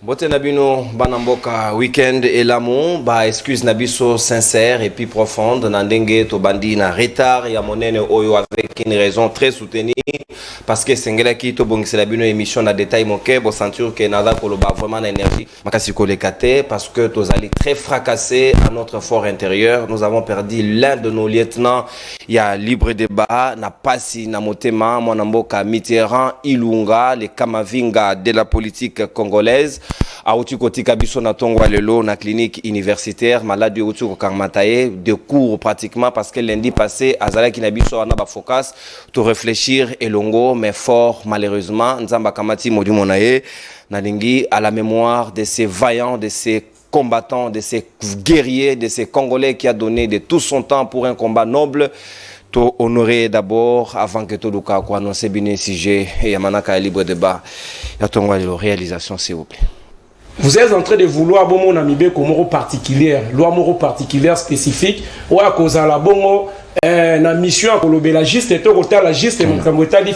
Bote Nabino Banamboka week-end et l'amour, bah excuse Nabiso sincère et puis profonde, Nandenge to bandi na retard, ya monene oyo avec une raison très soutenue parce que Sengela ki to bongise Nabino émission na détail moke, bo sentir que nada koloba vraiment na énergie, makasi kolekate parce que tous allés très fracassés à notre fort intérieur. Nous avons perdu l'un de nos lieutenants, il y a libre débat, na pasi na motema, Mwanamboka Mitterrand, Ilunga, les Kamavinga de la politique congolaise. Aouti kotika biso na tongo lelo na clinique universitaire malade outi ko karmataye de cours pratiquement parce que lundi passé azala ki na biso na ba focus to réfléchir elongo mais fort malheureusement nzamba kamati modi monaye na lingi à la mémoire de ces vaillants, de ces combattants, de ces guerriers, de ces Congolais qui a donné de tout son temps pour un combat noble. To honorer d'abord avant que tout le cas quoi annoncer bien sujet et yamanaka libre débat ya tongo la réalisation s'il vous plaît. Vous êtes en train de vouloir bon mon ami comme moro particulière, loi moro particulière spécifique ou à cause de la bongo na mission à colober la juste et tout la juste et mon campagne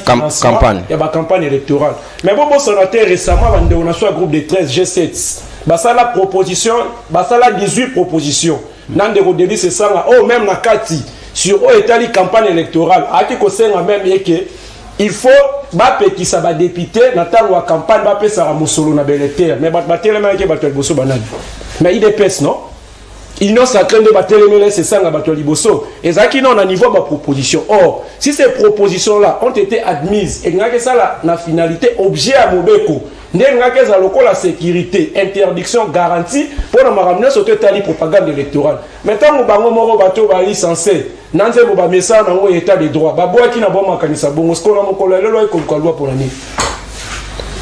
il y a campagne électorale mais bon sénateur récemment on a soit groupe de 13 G7 bah ça la proposition bah ça la 18 propositions nan de redeli c'est ça oh même na kati sur la campagne électorale à qui conseille même que il faut qui ça va député na tango wa campagne ba pesa ra musolo na beleter mais batele ke batele boso banani mais il dépêche non ils n'ont sacré de batele mais c'est ça nga batele boso et ça qui non na niveau ma proposition. Or si ces propositions là ont été admises et nga que ça la finalité objet à mobeko nga que ça la sécurité interdiction garantie pour na ramener sur totali propagande électorale maintenant mo bango moko bato ba licencié nanze mo ba message na ngo état de droit ba boaki na bo makanisa bongo skola mo kola lelo ko loi pour nani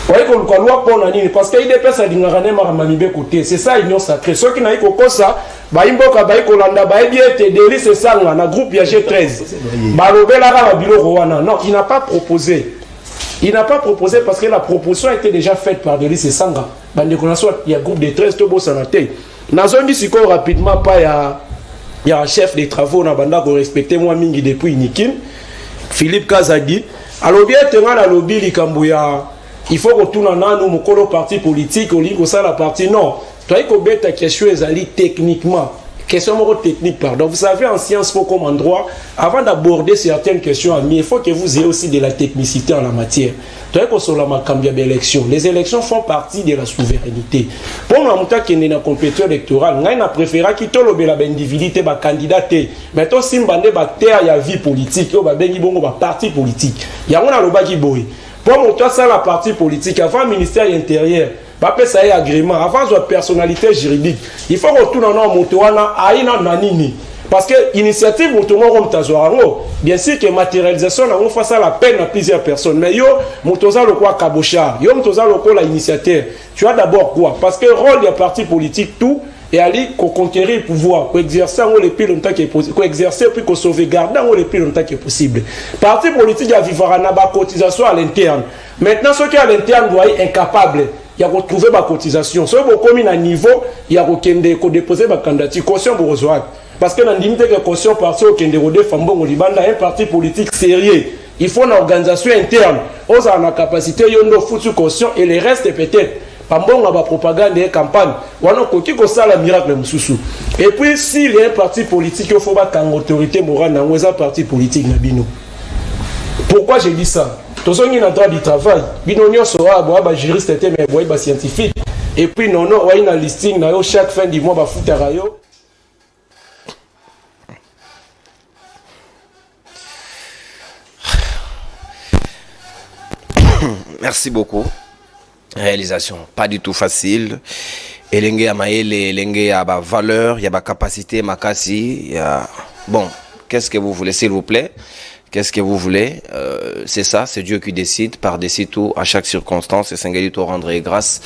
ouais ko loi pour nani parce que il dépêche dingara ne maramamibe côté c'est ça union sacrée ceux qui na iko kosa ba imboka ba iko landa ba bien te délit c'est ça na groupe ya G13 ba robela ka ba biloko wana non il n'a pas proposé. Il n'a pas proposé parce que la proposition a été déjà faite par Delis et Sanga. Il y a un groupe de 13 tobo sanaté. Dans un discours rapidement, pas il y a un chef des travaux dans banda ko respecter moi mingi depuis Nikin, Philippe Kazadi. Alors bien tenant la lobby likambuya, il faut que tout nana nous mokolo parti politique au lieu ça la partie non. Toi il bête ta question ezali techniquement. Question technique, pardon. Vous savez, en sciences, faut comme en droit, avant d'aborder certaines questions, il faut que vous ayez aussi de la technicité en la matière. Les élections font partie de la souveraineté. Pour nous, qui est dans compétition électorale, nous avons préféré qu'il y ait l'individualité, des candidats. Maintenant, si nous avons la vie politique, nous avons un parti politique. Il y a un qui boy. Pour nous, ça, la partie politique, avant le ministère intérieur, ça y agrément avant la personnalité juridique il faut retourner dans motoana aina nanini parce que initiative motomo comme tazorango bien sûr que matérialisation on face à la peine à plusieurs personnes mais yo motoza le quoi kabocha yo motoza le quoi la initiateur tu as d'abord quoi parce que rôle des partis politiques tout et aller conquérir le pouvoir, pour exercer le plus longtemps que possible, pour exercer puis qu'on sauvegarde le plus longtemps que possible. Parti politique a vivre à cotisation à l'interne. Maintenant, ceux qui à l'interne doivent être incapables. Il y a retrouvé ma cotisation. Ceux qui ont mis à niveau, il y a déposé ma candidature. Caution pour recevoir. Parce que dans limite de caution parti au Kenderode Fambon Libanda, un parti politique sérieux. Il faut une organisation interne. On a la capacité de foutre caution et le reste peut-être. Pambon a propagande et campagne. On a que ça la miracle moussou. Et puis s'il y a un parti politique, il faut pas qu'en autorité morale dans un parti politique nabino. Pourquoi j'ai dit ça? Tous ceux qui ont droit du travail, binonio sera bah juriste mais bah scientifique. Et puis non on a une listing na chaque fin du mois bah foutre rayo. Merci beaucoup. Réalisation pas du tout facile. Elenge ya maele, elenge ya ba valeur, ya ba capacité makasi, ya bon, qu'est-ce que vous voulez s'il vous plaît? Qu'est-ce que vous voulez? C'est ça, c'est Dieu qui décide par-dessus tout à chaque circonstance et Sengeli to rendre grâce.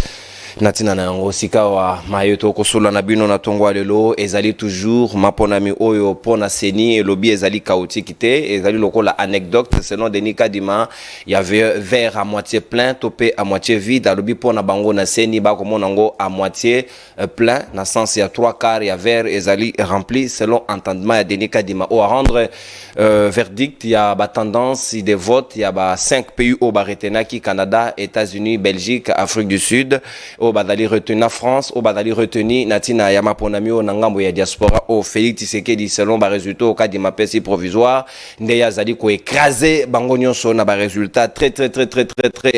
Natina na yango sika wa mayoto kosola na bino na tongwa lelo ezali toujours maponami oyo pona seni elobi ezali chaotique te ezali lokola anecdote selon Denis Kadima il y avait verre à moitié plein topé à moitié vide alobi pona bango na seni ba komona ngo à moitié plein na sens il y a 3/4 il y a verre ezali rempli selon entendement ya Denis Kadima au rendre verdict il y a ba tendance des votes il y a ba 5 pays au Baretenaki Canada États-Unis Belgique Afrique du Sud au badali retenu na France au badali retenu natina ya maponami o nangambo ya diaspora au Félix Tshisekedi selon ba résultat au cas de mapesi provisoire ndeya zali ko écraser bango nyonso na ba résultat très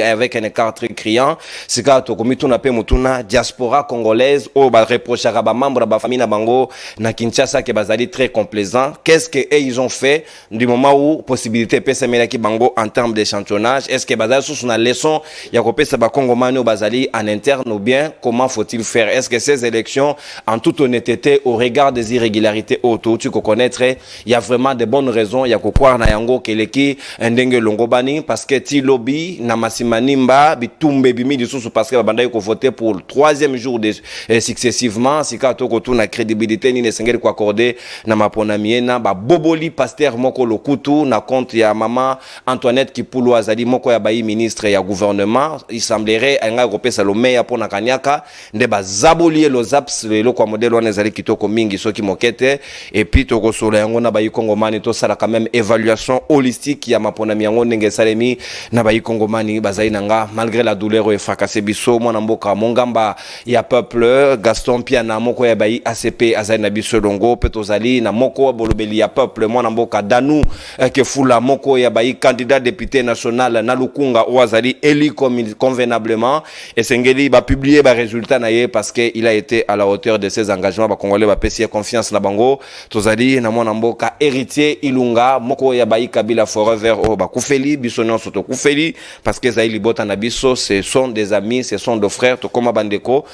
avec un écart très criant sika to komitu na pe mutuna diaspora congolaise au ba reprochera ba membre ba famille na bango na Kinshasa que bazali très complaisant. Qu'est-ce que ils ont fait du moment où possibilité PSML qui bango en termes d'échantillonnage? Est-ce que bazali sous une leçon ya ko pesa ba Congomano bazali en interne ou bien comment faut-il faire? Est-ce que ces élections en toute honnêteté au regard des irrégularités autour tu connaître il y a vraiment de bonnes raisons ya ko croire na yango keleki ndenge longobani parce que ti lobby na masimanimba bitumbe bimi disusu parce que babanda ko voter pour le troisième jour successivement sika to ko tuna crédibilité ni nesengeli ko accorder na mapona miena ba boboli pasteur moko lokutu na compte ya mama Antoinette Kipulu azali moko ya bayi ministre ya gouvernement il semblerait anga kopesa lo meya pona kanyaka nde bazaboli lo zaps le kwa modèle wana ezali kitoko mingi soki mokete et puis to ko solo yango na bayi kongomani to sala quand même évaluation holistique ya mapona miango ndenge salemi na bayi kongomani bazali nanga malgré la douleur et fracassé biso mwana mboka mongamba ya peuple Gaston Piana moko ya bayi ACP azali na biso longo petozali na moko bolobeli ya peuple mwana mboka Danu ke fula moko ya bayi candidat député national na Lukunga Ouazali élu convenablement et Sengeli va publier ba résultat na ye parce que il a été à la hauteur de ses engagements ba congolais ba pesi confiance na bango tozali na mwana mboka héritier Ilunga moko ya bayi Kabila forever o ba kufeli biso nyonso to kufeli parce que zaili bota na biso ce sont des amis ce sont des frères to koma bandeko.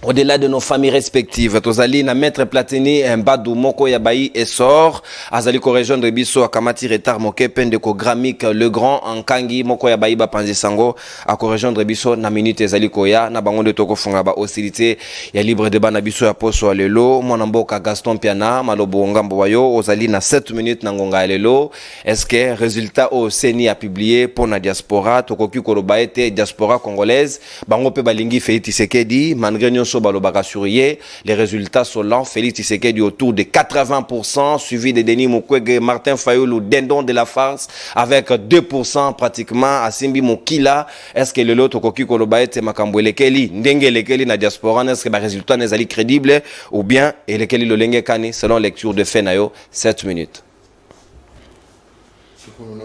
Au-delà de nos familles respectives, tozali na maître Platini Mbadou moko ya bayi essor azali ko rejoindre biso akamati retard moke pende ko gramique le grand Ankangi moko ya bayi ba panzi sango a ko rejoindre biso na minute ezali ko ya na bango de toko funga ba hostilité ya libre débat na biso ya poso lelo mwana mboka Gaston Piana malobo ngambo wayo ozali na 7 minutes na ngonga lelo. Est-ce que résultat au CENI a publié pour na diaspora tokoki ko lobaete diaspora congolaise bango pe balingi Félix Tshisekedi malgré les résultats sont lents. Félix Tshisekedi autour de 80%, suivi de Denis Mukwege, Martin Fayulu, Dendon de la farce, avec 2% pratiquement. Asimbi Mokila, est-ce que le lot Koki Kolobaete Makambo Lekeli, Ndenge Lekeli na diaspora, est-ce que les résultats n'est crédibles ou bien Lekeli Lolenge Kani, selon lecture de Fenayo, 7 minutes.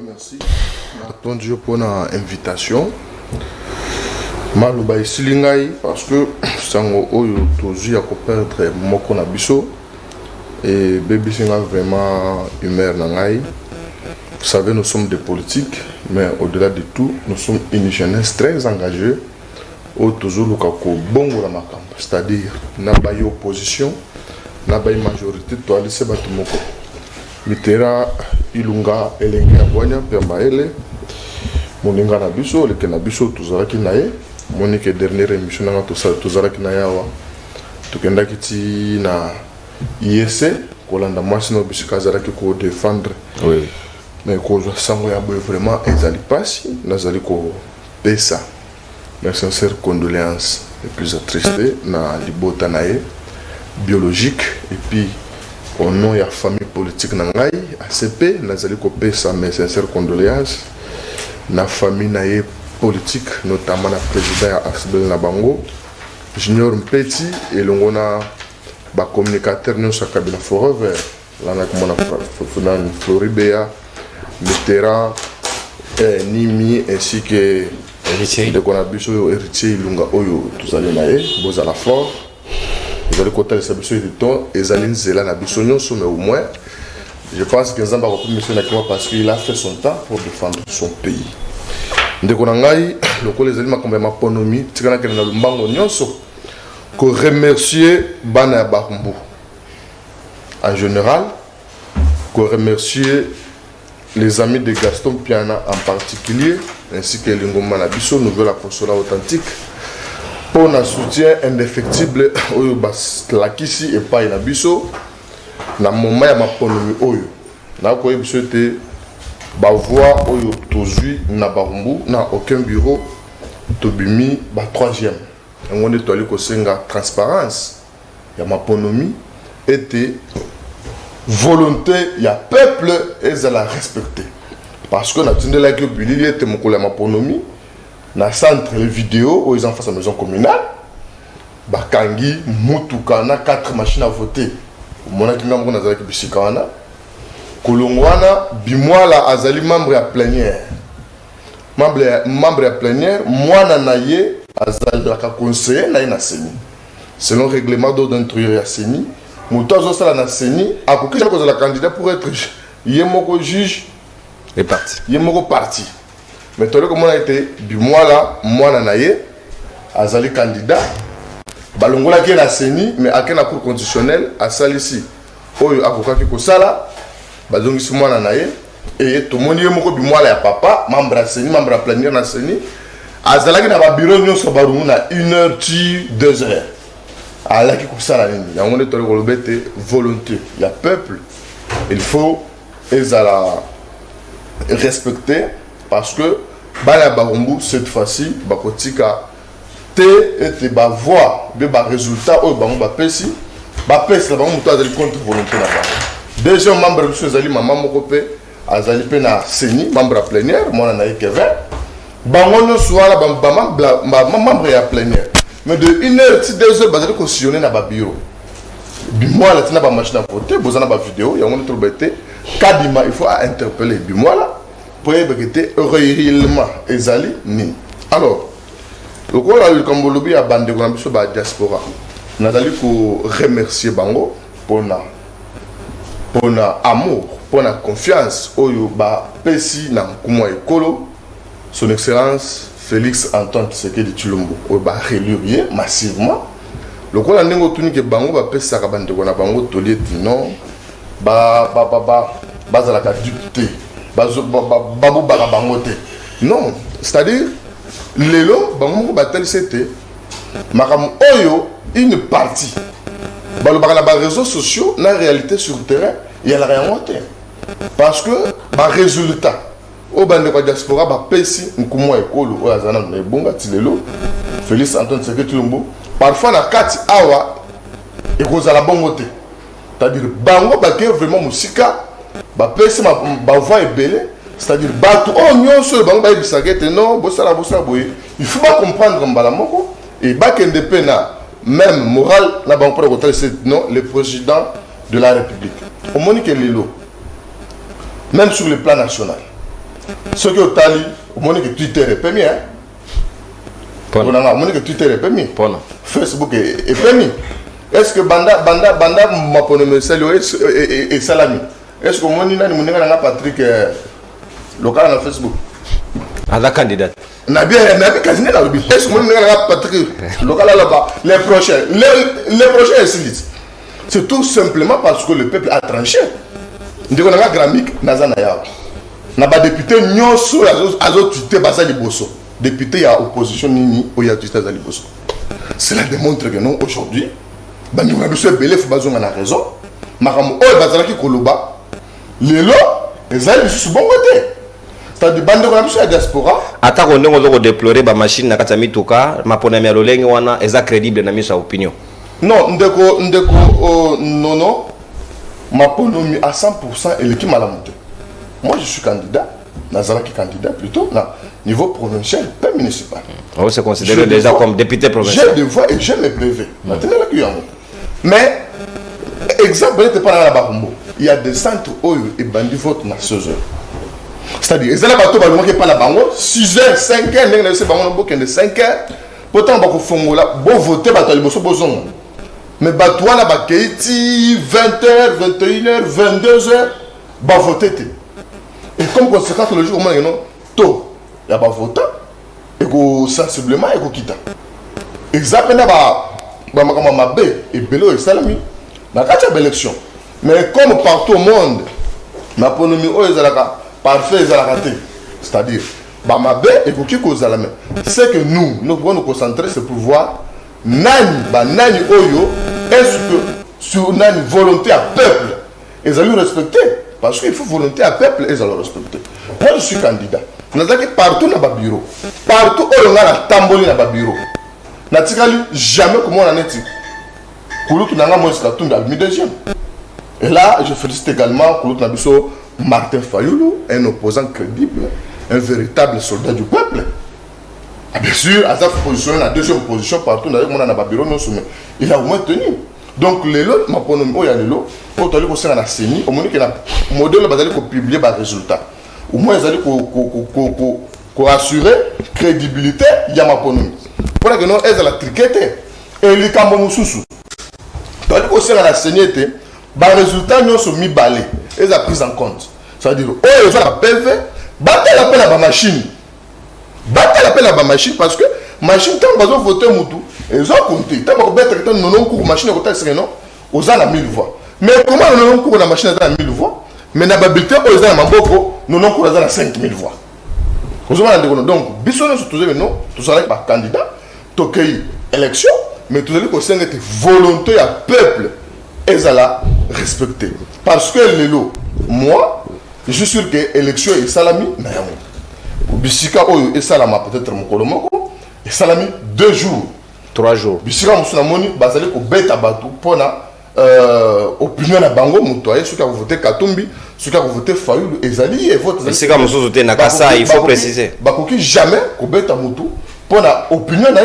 Merci. Attendu pour l'invitation. Maluba isilingai parce que sango oyo tozu ya ko perdre moko na biso et bébé singa vraiment humeur na ngai. Vous savez nous sommes des politiques mais au-delà de tout nous sommes une jeunesse très engagée au tozu luka ko bongo la makambo c'est-à-dire na bayi opposition na bayi majorité to ali se batu moko mitera Ilunga elenge ya bwanya pemba ele moninga na biso leke na biso tozalaki na ye Monique dernière émission na tozalaki na yawa tokendaki ti na IEC kolanda mwasi no bisika azalaki ko défendre oui mais ko sango ya boye vraiment ezali pasi nazali ko pesa mes sincères condoléances et plus attristé na libota na ye biologique et puis au nom ya famille politique na ngai ACP nazali ko pesa mes sincères condoléances na famille na ye politique notamment la président Asbel Nabango Junior Mpeti et l'ongona ba communicateur nous sa Kabila forever là na comme on Floribea Mitterrand Nimi ainsi que héritier de Konabiso héritier Ilunga oyo tuzali na ye bozala fort vous allez côté les sabiso de temps et alines zela na biso nyonso mais au moins je pense que Nzamba repris monsieur Nakima parce qu'il a fait son temps pour défendre son pays. Ndeko na ngai lokolo ezali makambo ya maponomi tikana kele na lumbango nyonso ko remercier bana ya Barumbu en général ko remercier les amis de Gaston Piana en particulier ainsi que l'ingoma na biso nouvelle apostolat authentique pour un soutien indéfectible oyo bas lakisi et pas na biso na moment ya maponomi oyo na ko biso te ba voix oyo tozui na Barumbu na aucun bureau tobimi ba troisième on est toali ko senga transparence ya maponomi était volonté ya peuple et la respecter parce que na tindela que bilili était mokolo ya maponomi na centre les vidéos où ils en face à la maison communale bakangi mutuka na 4 machines à voter mona kinga moko nazalaki bisika wana kolongwana bimwala azali membre ya plénière membre ya plénière mwana na ye azalaka conseiller na ye na CENI selon règlement d'ordre intérieur ya CENI moto azosala na CENI akoki kozala candidat pour être ye moko juge et parti ye moko parti mais tole komona ete bimwala mwana na ye azali candidat balongolaki na CENI mais ake na cour constitutionnelle asalisi oyo akokaki kosala bazongisi mwana na ye et tomoni ye moko bimwala ya papa membre ya CENI membre ya plénière na CENI azalaki na babiro nyonso barungu na 1h ti 2h alaki kosala nini yango nde tole koloba ete volonté ya peuple il faut ezala respecter parce que bana barumbu cette fois-ci bakotika te ete bavoix be barésultat oyo bango bapesi bapesi na bango moto azali contre volonté na bango deuxième membre biso ezali mama moko mpe azali mpe na CENI membre ya plénière mwana na ye Kevin bango nyonso wana membre ya plénière mais de 1h ti 2h bazali kosillonner na babiro bimwala tina bamachine à voter boza na bavideo yango nde toloba ete kadima il faut interpeller bimwala po yebeka ete réellement ezali nini alors lokola likambo lobi ya bandeko na biso badiaspora nazali koremercier bango mpona amour mpona confiance oyo bapesi na nkumu ya ekolo son excellence Félix Antoine Tshisekedi Tshilombo oyo barélire ye massivement lokola ndenge otuni ke bango bapesaka bandeko na bango toli eti non bazalaka dupe te babobaka bango te non c'est-à-dire lelo bango moko batalisi ete makambo oyo une partie balobaka na baréseaux sociaux na réalité sur terrain eyalaka yango te parce que barésultat oyo bandeko ya diaspora bapesi nkumu ya ekolo oyo aza nano na ebonga ti lelo Félix Antoine Tshisekedi Tshilombo parfois na kati awa ekozala bongo te c'est-à-dire bango bakei vraiment mosika bapesi bavoix ebele c'est-à-dire bato oyo nyonso oyo bango bayebisaka ete non bosala boye il faut bacomprendre mbala moko et bakende mpe na même moral na bango mpona kotalisa non le président de la république omoni ke lelo même sur le plan national soki otali omoni ke Twitter epemi omoni ke Twitter epemi Facebook epemi est-ce que banda mapono mesali esalami est-ce que omoni nani mondenga nanga Patrick local na Facebook aza candidat na bien quasi na lobi est-ce que mondenga nanga Patrick local là-bas les prochains esilit c'est tout simplement parce que le peuple a tranché ndeko nanga gramique naza na yawo na ba député nyonso azo tweeter baza liboso député ya opposition nini oya tweeter za liboso cela démontre que non aujourd'hui bandeko na biso ebele fo bazonga na raison makambo oyo bazalaki koloba lelo ezali lisusu bongo te c'est-à-dire bandeko na biso ya diaspora atako ndenge ozo kodéplorer bamachine na kati ya mituka maponami ya lolenge wana eza crédible na miso ya opinion non ndeko nono maponomi à 100% eleki malamu te. Moi je suis candidat nazalaki candidat plutôt na niveau provincial pas municipal. On se considère déjà comme député provincial. J'ai des voix et j'ai mes brevets. Maintenant là qu'il mais exemple n'était pas dans la Barumbo. Il y a des centres où et bandi vote na 16 heures. C'est-à-dire ils allaient bateau ba manquer pas la bango 6 heures 5 heures ndenge na se bango boke de 5 heures. Pourtant ba ko fongola bo voter ba tali boso bozongo. Mais bato wana ba keiti 20h 21h 22h ba voter te. Et comme conséquence le jour où moi non tôt il y a pas voter et ko sensiblement et ko kita. Exactement ba makama mabe et belo et salami. Na kacha élection. Mais comme partout au monde ma ponomi o ezalaka parfait ezalaka te. C'est-à-dire ba mabe et ko kiko zalame. C'est que nous devons nous concentrer sur pour voir nani oyo est-ce que sur nani volonté à peuple ils allaient respecter parce qu'il faut volonté à peuple ils allaient respecter. Moi je suis candidat nazaki partout na ba bureau partout oyo nga na tamboli na ba bureau natikali jamais comme on en est kulutu nanga Moïse Katumbi almi deuxième et là je félicite également kulutu nabiso Martin Fayoulou un opposant crédible un véritable soldat du peuple Bien sûr, à sa position, la deuxième position partout, dans le bureau, il a au moins tenu. Donc, les lots, ma ponomie, il y a les lots, quand on a la CENI, au moins que le modèle va publier les résultats. Au moins, ils allaient assurer crédibilité, il y a ma ponomie. Pour que nous, elles la triquette. Et les cambons sous. Tandis qu'on a la CENI, les résultats nous sont mis balés. Elles ont pris en compte. C'est-à-dire, oh, ils ont la PV, battez la peine à la machine. Battez la peine à la machine parce que machine, tant qu'on a voté Moutou, ils ont compté. Tant qu'on a voté non machine, ils ont la 1000 voix. Mais comment on a cours la machine à 1000 voix? Mais dans la bulletin, ils ont la Mamboko, nous avons 5000 voix. Donc, bisous, tout ça, par candidat, tout pays élection, mais tout ça, c'est volonté à peuple, et ça la respecter. Parce que les lots, moi, je suis sûr que l'élection est salami, Bisika Oyo et Salama, peut-être mon colomoko, et Salami 2 jours. 3 jours. Bisika Moussounamoni, Bazali, au bête à Batou, pour la opinion à Bango, Moutoye, ceux qui ont voté Katumbi, ceux qui ont voté Fayoulou, Ezali, et vote. Bisika Moussouté Nakasa, il faut préciser. Bakoki jamais, au bête à Moutou, pour la opinion à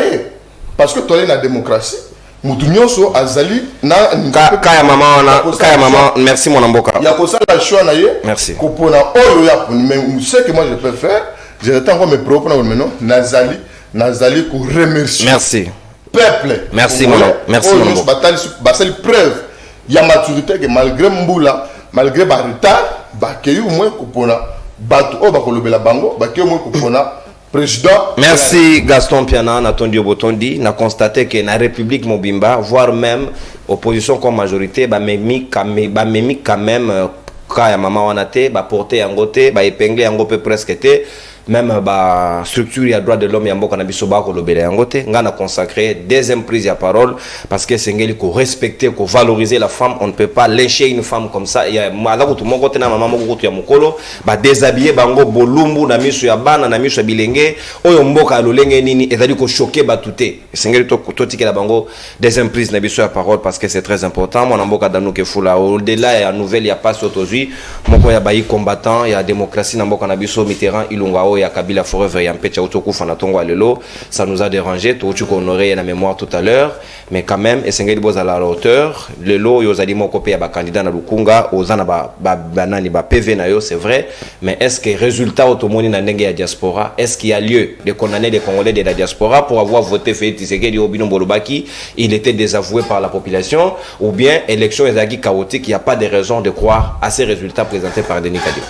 parce que tu as la démocratie. Moutounioso, Azali, Kaya maman, merci mon amboka. Il y a pour ça la choix naïe. Merci. Kopona Oyo ya, mais ce que moi je peux faire, je vais encore mes propres maintenant, Nazali pour remercier. Merci. Peuple. Merci mon nom. Merci mon nom. Bataille preuve. Il y a maturité que malgré Mboula, malgré le retard, il au moins Kopona, Batou, Bakolobela Bango, il au moins Kopona. Président. Merci Gaston Piana, Natondi Obotondi, n'a constaté que la République Mobimba, voire même opposition comme majorité, memi quand même kaya mama wanate, porter en gote, épingler en gope presque été, même structure il y a droit de l'homme yambo kanabiso ba ko lobele yangote, ngana consacrer deuxième prise de parole parce que c'est ngeli ko respecter, ko valoriser la femme, on ne peut pas lyncher une femme comme ça. Il y a malako tout mon côté na maman moko to ya mokolo, déshabiller bango bolumbu na miso ya bana na miso ya bilenge, oyo mboka lolenge nini ezali ko choquer batuté. C'est ngeli to tikela bango deuxième prise na biso ya parole parce que c'est très important. Mon mboka danu ke fula au-delà ya nouvelle il y a pas autoji, moko ya bayi combattant, il y a démocratie na mboka na biso Mitterrand Ilunga il y a Kabila Forever, il y a Mpecha Otokouf en Atongo Alelo, ça nous a dérangé, tout qu'on aurait la mémoire tout à l'heure, mais quand même, et c'est à la hauteur, le lot, il y a des copé à candidat à Lukunga, aux banani PV nayo, c'est vrai, mais est-ce que résultat automoni na nenge à diaspora, est-ce qu'il y a lieu de condamner les Congolais de la diaspora pour avoir voté Félix Tshisekedi au Bino Bolobaki, il était désavoué par la population, ou bien élection est chaotique, il n'y a pas de raison de croire à ces résultats présentés par Denis Kadima.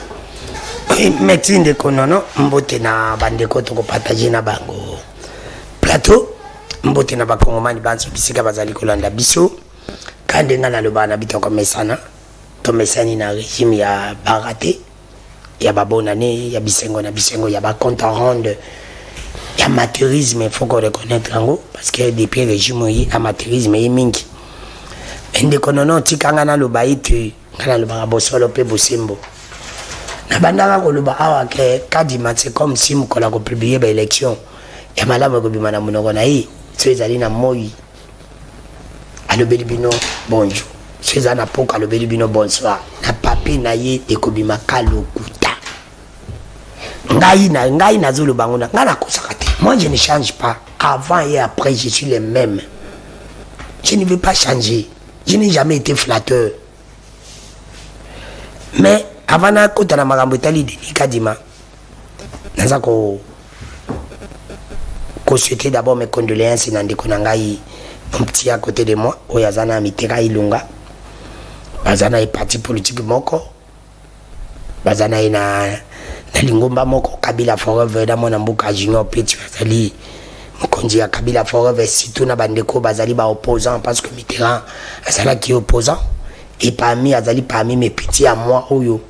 Merci de konono mbote na bandeko to partager na bango plateau mbote na bakongomani banso bisika bazali kolanda biso kande ngana loba na bitoko mesana to mesani na régime ya barate ya babonane ya bisengo na bisengo ya ba compte rendre ya amateurisme faut qu'on reconnaître ngo parce que depuis régime yi amateurisme yi mingi ende konono tikanga na loba itu ngana loba bosolo pe bosembo na bandaka koloba awa ke Kadima c'est comme si mukola ko publier ba élection ya malamu ko bimana munoko na yi so ezali na moi alobeli bino bonjour so ezana poka alobeli bino bonsoir na papi na ye ekobima kalokuta ngai na zulu bangona ngana kosaka te. Moi je ne change pas avant et après je suis le même, je ne veux pas changer, je n'ai jamais été flatteur. Mais avant na kota na makambo etali Denis Kadima naza ko souhaiter d'abord mes condoléances na ndeko na ngai mon petit à côté de moi oyazana Mitterrand Ilunga bazana e parti politique moko bazana na lingomba moko Kabila Forever da mona mbuka junior petit bazali mokonzi ya Kabila Forever surtout na bandeko bazali ba opposant parce que Mitterrand azala qui opposant et parmi azali parmi mes petits à moi oyo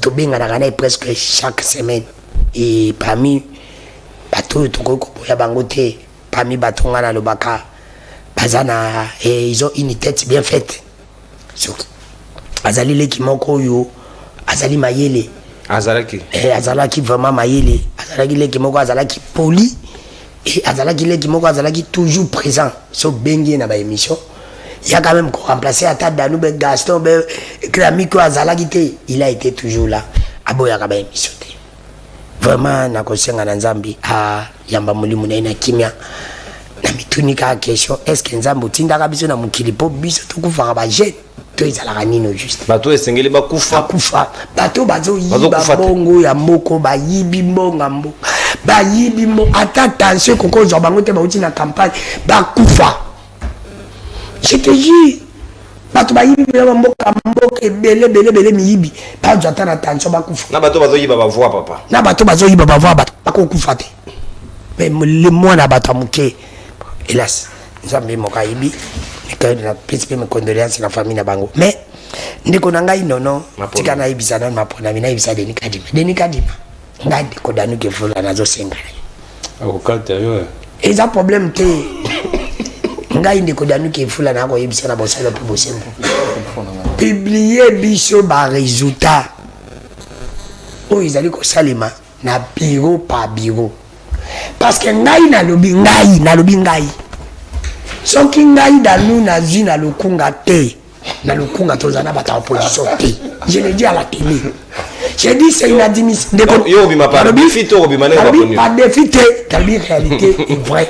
to benga na kana presque chaque semaine et parmi bato to ko ya bangote parmi batonga na lobaka bazana et ils ont une tête bien faite surtout azali leki moko oyo azali mayele azalaki vraiment mayele azalaki leki moko azalaki poli et azalaki leki moko azalaki toujours présent so bengi na ba émission. Il y a quand même remplacé à table d'Anoube Gaston, il a été toujours là. Abo ya kaba émission. vraiment nakosenga na nzambi yamba mulimu na kimia na mitunika question est-ce que nzambo tindaka biso na mukili po biso tukufaka ba jeune to ezalaka nino juste bato esengeli bakufa bato bazoyiba bongo ya mboko bayibi mbonga mboka bayibi mo ata tension kokozwa bango te bauti na campagne bakufa je te jure bato bayibi bila mboka ebele miyibi bazwa ata na tension bakufa na bato bazoyiba bavoix papa na bato bazoyiba bavoix bakokufa te mais le mwana bato amuke hélas nzambe moko ayibi na pesi mes condoléances na famille na bango mais ndeko na ngai nono tika na ibisa na mapona mina ibisa Denis Kadima ngai ndeko danu ke fula nazo senga akokata yo eza problème te ngai ndeko danu ke fula na ko ibisa na bosala pe bosembo publier biso ba résultat o izali ko salima na bureau par bureau parce que ngai na lobi ngai soki ngai danu na zi na lukunga te na lukunga tozana bata opposition te je le dis à la télé j'ai dit c'est inadmissible yo bima pa défi to bima na pas défi te talbi réalité est vrai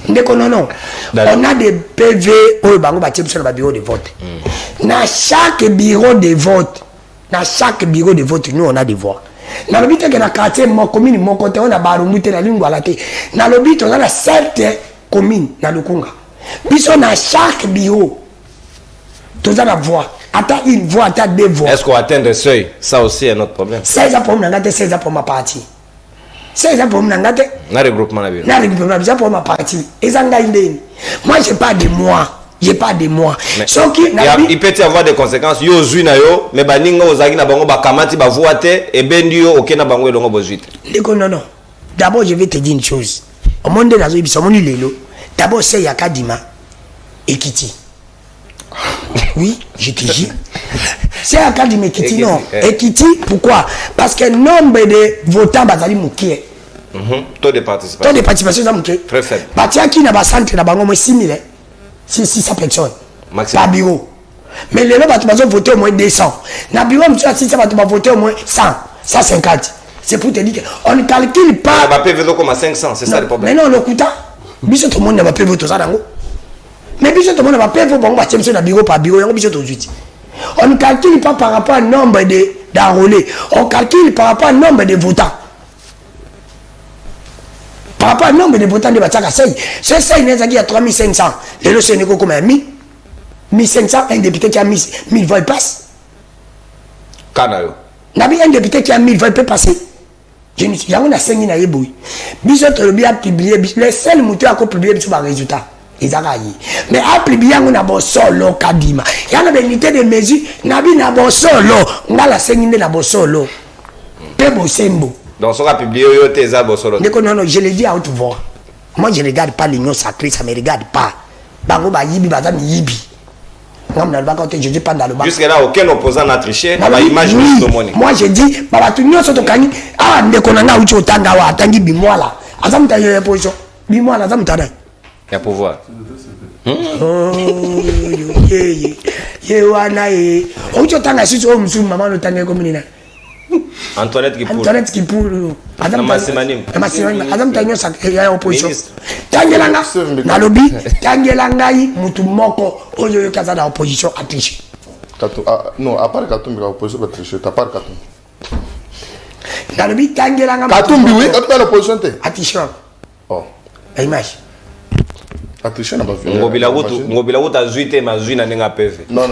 ndeko non on a des PV au bango ba tiep sur ba bureau de vote na chaque bureau de vote nous on a des voix na lobi te na quartier mo commune mo côté on a barumbu te na lingwa la te na lobi to na 7 commune na lukunga biso na chaque bureau tous à la voix attends une voix attends deux voix est-ce qu'on atteint le seuil ça aussi est notre problème 16 ans pour m'nangate 16 ans pour ma partie 16 ans pour m'nangate na regroupement na pour ma partie ezanga indeni moi j'ai pas de moi so qui il peut y avoir des conséquences yo zui na yo mais baninga ozaki na bango bakamati ba voix te et bendi yo okena bango elongo bozuite ndeko non d'abord je vais te dire une chose au monde nazo biso moni lelo d'abord c'est Yakadima Ekiti. Oui, je te dis. C'est Yakadima Ekiti, non. Ekiti, pourquoi? Parce que le nombre de votants bazali mouké. Taux de participation. Taux de participation est mouké. Très faible. Batia qui n'a pas centre na bango 6 000. 600 personnes. Maximum. Par bureau. Mais les gens vont voter au moins 200. Na bureau, monsieur, si ça va voter au moins 100, 150. C'est pour te dire qu'on ne calcule pas. On va payer comme 500, c'est ça le problème. Mais non, le coûta. Biso tout le monde n'a pas payé ça dango. Mais biso tout le monde n'a pas payé pour bon bâtir sur bureau par bureau, on biso tout de suite. On ne calcule pas par rapport au nombre d'enrôlés, on calcule par rapport au nombre de votants. Par rapport au nombre de votants de Bataka Sey. Ce Sey n'est à 3500. Les lots n'est comme 1500, un député qui a 1000 voix passe. Kanayo. Nabi un député qui a 1000 voix peut passer. Je ne suis jamais enseigné na yeboui. Biso to bien publier les seuls moutons à publier sur les résultats. Ils arrivent. Mais à publier on a bon solo Kadima. Il y a une unité de mesure. Nabi na bon solo. On a la enseigné na bon solo. Pe bosembo. Donc on va publier yo teza bon solo. Non, je le dis à haute voix. Moi je regarde pas l'union sacrée, ça me regarde pas. Bango ba yibi bazam yibi. Je dis pas dans le bas. Jusqu'à là, aucun opposant n'a triché. Moi, je dis, il y a pouvoir. Antoinette qui pour. Adam Tanyo sa opposition. Tangelanga na lobby, Tangelanga mutu moko oyo kaza na opposition a triché. Non, à part Katumbi la opposition a triché, à part Katumbi. Na lobby Tangelanga Katumbi oui, à l'opposition te. A triché. Oh. La image. A triché na ba vie. Ngobila wuta azuite mazui na nenga PV. Non.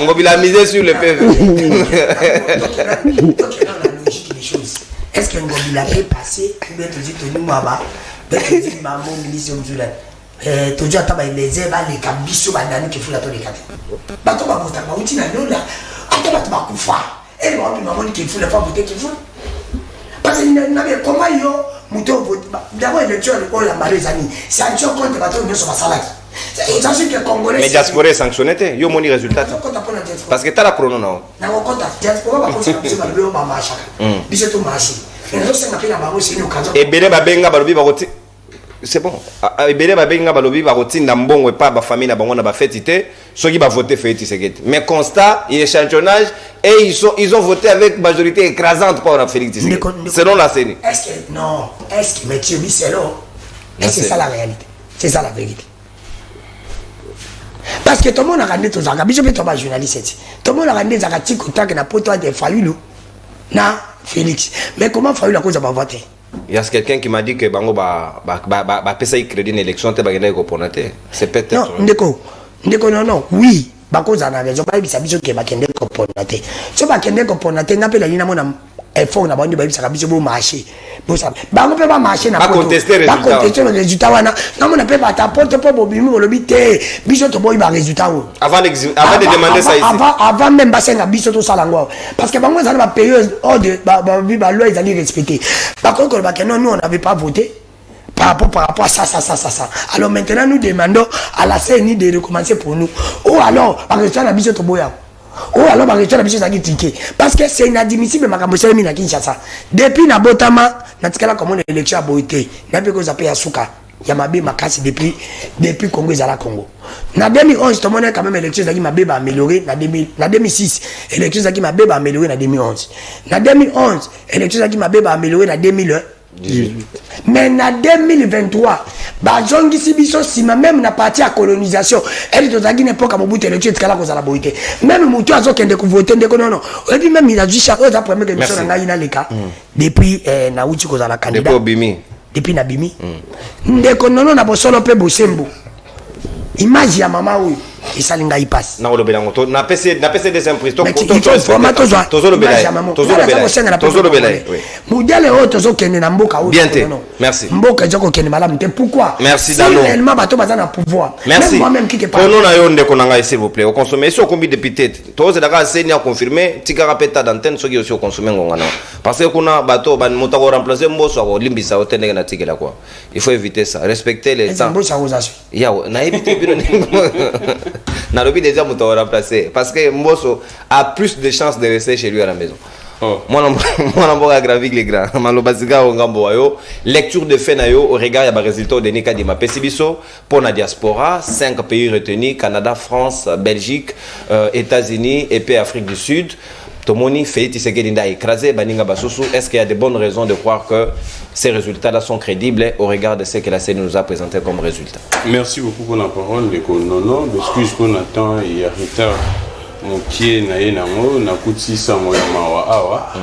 Ngobila misé sur le PV. Est-ce que Ngobila peut passer ou bien toujours tenu maba, bien toujours maman ministre Mzula. Toujours attends les ailes les cabisso bandani qui fout la tonne quatre. Bato ba vota ba uti na lola. Attends bato ba kufa. Et moi maman qui fout la femme qui fout. Parce que n'a pas comment yo muto vote. D'abord élection le la marizani. C'est un choc contre bato nous sur salaki. C'est ça que congolais. Mais diaspora sanctionné te, yo moni résultat. Parce que tu as la chrono non. Na konta diaspora ba kosa ba lo ba machaka. Biso to machi. Et Bélé Babenga Balobi Baroti. C'est bon. Et Bélé Babenga Balobi Baroti Nambongo et pas ma famille n'a pas fait. ceux qui vont voter Félix Tshisekedi. Mais constat, il y a échantillonnage et ils ont voté avec majorité écrasante pour Félix Tshisekedi. Selon la CENI. Est-ce que, non, est-ce que, mais tu dis c'est là. Est-ce que c'est ça la réalité? C'est ça la vérité. Parce que tout le monde a rendu tous les gens, tout journaliste, tout le monde a rendu tous les contacts qui n'a pas été Fayoulou, na Félix. Mais comment Fayoulou a cause de voter? Il y a quelqu'un qui m'a dit que Bango va payer crédit une élection, c'est peut-être. Non, Ndeko, non, oui, Bako Zana, ils ont pas eu sa vision qui est Bakende Koponate. Si Bakende Koponate, n'a pas la ligne à mon effort, n'a pas eu sa vision pour marcher. Bango peut pas marcher, n'a pas contester le résultat. Pas contester le résultat, non, on ne peut pas t'apporter pour Bobimou, le bité, Biso to boy, résultat. Avant de demander ça ici. Avant même Bassin à Biso to Salango. Parce que Bango Zana va payer hors de la loi, ils allaient respecter. Par contre, nous, on n'avait pas voté. Par rapport à ça. Alors maintenant, nous demandons à la CNI de recommencer pour nous. Ou alors, par exemple, la biche Toboya. Ou alors, par exemple, la biche Zagitike. Parce que c'est inadmissible, ma campagne, mina Kinshasa. Depuis Nabotama, Natikala, comme on est élection à Boïté, n'a pas que à Souka. Yamabe Makasi depuis Congo et Zala Congo. En 2011, tout le monde a quand même élection qui m'a amélioré. En 2006, élection qui m'a amélioré en 2011. En 2011, élection qui m'a amélioré en 2018. Mais en 2023, bazongi sibiso sima même na parti à colonisation elle tozaki n'époque à Mobutu élection tikala kozala boyite même mutu azokende ku voter ndeko non et puis même il a dit chaque fois première émission na ngai na leka depuis na uti kozala candidat depuis na bimi ndeko non na bosolo pe bosembo image ya mama oyo isalinga ipasse na olobela ngoto na PC des imprises mudele oyo tozokende na mboka oyo bien te merci mboka ezokokende malamu te pourquoi merci Dano réellement bato baza na pouvoir merci moi même qui te parle non ayo ndeko nanga s'il vous plaît au consommer si au combien de petites toze daga seni a confirmer tikara peta d'antenne soki aussi au consommer ngongana parce que kuna bato ban motako remplacer mboso ko limbisa otende na tikela quoi il faut éviter ça respecter les temps ya na éviter bino na lobby déjà mouton remplacé parce que Mbosso a plus de chances de rester chez lui à la maison. Moi on a gravi les grands. Malobasiga ongambo ayo lecture de fait nayo au regard ya résultat de Nika Dima Pesibiso pour la diaspora 5 pays retenus Canada, France, Belgique, États-Unis et puis Afrique du Sud. Tomoni Félix Tshisekedi nda écrasé baninga basusu. Est-ce qu'il y a de bonnes raisons de croire que ces résultats-là sont crédibles au regard de ce que la CENI nous a présenté comme résultat? Merci beaucoup pour la parole. Non, excuse qu'on attend, il y a retard. Mon pied na yenango na kuti sango ya mawa awa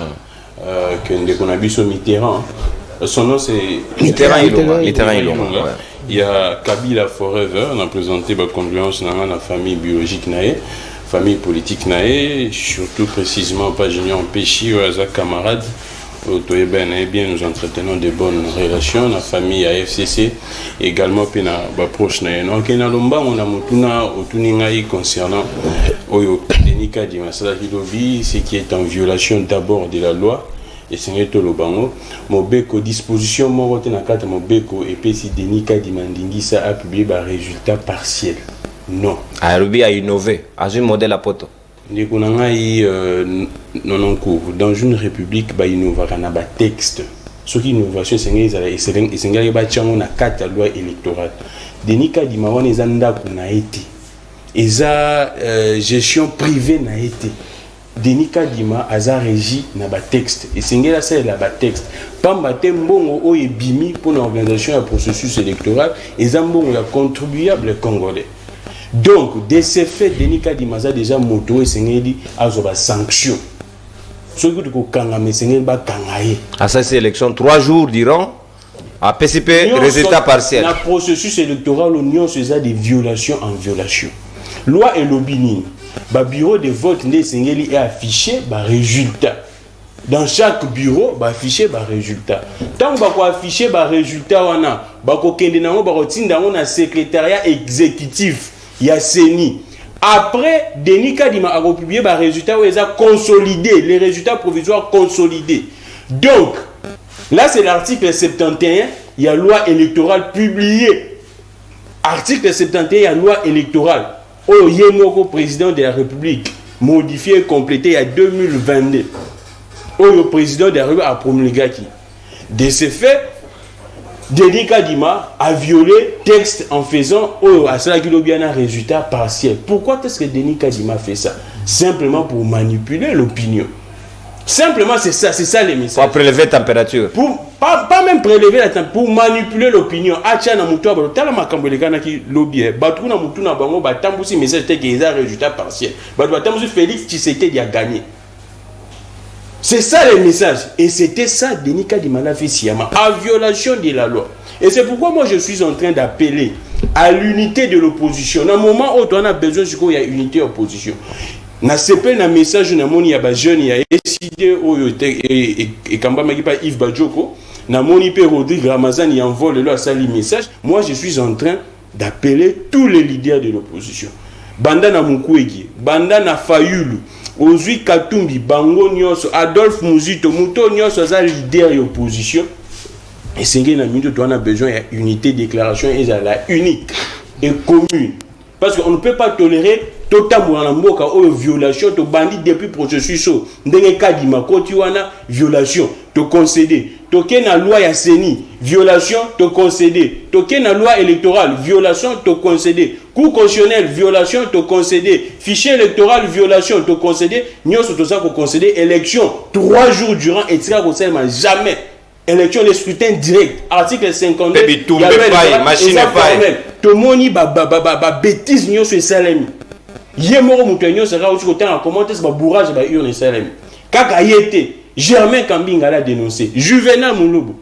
que ndeko na biso Mitterrand. Son nom c'est Mitterrand. Il y a Kabila Forever, on a présenté ma condoléance dans la famille biologique nae. Famille politique nae, surtout précisément pas Junior Péchi ou Aza camarade. Bien, nous entretenons de bonnes relations. La famille AFCC également proche nae. Donc on a mutuna otuningai concernant Oyo Denika di Masala Hilobi, ce qui est en violation d'abord de la loi. Et c'est un Tolobango. Mobeko disposition morote na kata Mobeko et puis si Denika di Mandingisa a publié un résultat partiel. Non. Arubi a innové, a un modèle à poto. Dans une république, il y a un texte. Ce qui est innovation, c'est qu'il y a une loi électorale. Denika di Mawan est un été. Et la gestion privée n'a été. Denika Dima a régi na ba texte. Et c'est là c'est la ba texte. Pamba tembongo o ebimi pour l'organisation du processus électoral et zambongo ya contribuable congolais. Donc, de ces faits, Denika Dimaza déjà moto et Sengeli a des sanctions. Ce que tu as Sengeli va kangaye. À cette élection, 3 jours diront à PCP, résultat partiel. Le processus électoral, l'Union faisait des violations en violation. Loi et l'obini. Le bureau de vote de Sengeli est affiché par résultat. Dans chaque bureau, il affiché par résultat. Tant que vous affiché par résultat, vous avez un secrétariat exécutif. Il y a CENI. Après, Denika Dima a publié les résultats où ils ont consolidé, les résultats provisoires consolidés. Donc, là c'est l'article 71, il y a loi électorale publiée. Article 71, il y a loi électorale. Au Yemoko, président de la République, modifié et complété il y a 2022. Au le président de la République a promulgué. De ce fait, Denis Kadima a violé texte en faisant un résultat partiel. Pourquoi est-ce que Denis Kadima fait ça? Simplement pour manipuler l'opinion. Simplement, c'est ça les messages. Pour prélever la température. Pas même prélever la température, pour manipuler l'opinion. Acha na mutu abalo tala makambo lekana ki lobby. Batu na mutu na bango batambusi message te que ça résultat partiel. Batu batambusi Félix Tshisekedi a gagné. C'est ça les messages. Et c'était ça Denis Kadima l'a fait sciemment, en violation de la loi. Et c'est pourquoi moi je suis en train d'appeler à l'unité de l'opposition. Dans un moment où on a besoin qu'il y a unité de l'opposition. Na CP na message na moni ya ba jeune ya décidé oyo et kamba maki pa Yves Badjoko na moni pe Rodrigue Ramazan y envoie le sali message. Moi je suis en train d'appeler tous les leaders de l'opposition. Banda na Mukwege, banda na Fayulu, Ozui Katumbi, Bango Nyonso, Adolphe Muzito, Muto Nyonso za leader de l'opposition. Et c'est que na minute on a besoin d'une unité déclaration et la unique et commune. Parce qu'on ne peut pas tolérer totalement violation, to bandit depuis processus. Ndenge Kadima Kotiwana, violation, to concéder. Toke na loi ya Seni, violation, to concéder. Toke na loi électorale, violation, to concéder. Cour constitutionnelle, violation, to concéder. Fichier électoral, violation, to concéder. Nous sommes tous à concéder. Élection, 3 jours durant, et ça, jamais. Élection, le scrutin direct. Article 52. Il y a machine tout le monde a bêtise nyo sur Salem. Yemoro Moutenyo sera aussi côté en commentaire ce bourrage ba urne Salem. Kaka yete Germain Kambinga l'a dénoncé. Juvenal Moulobo.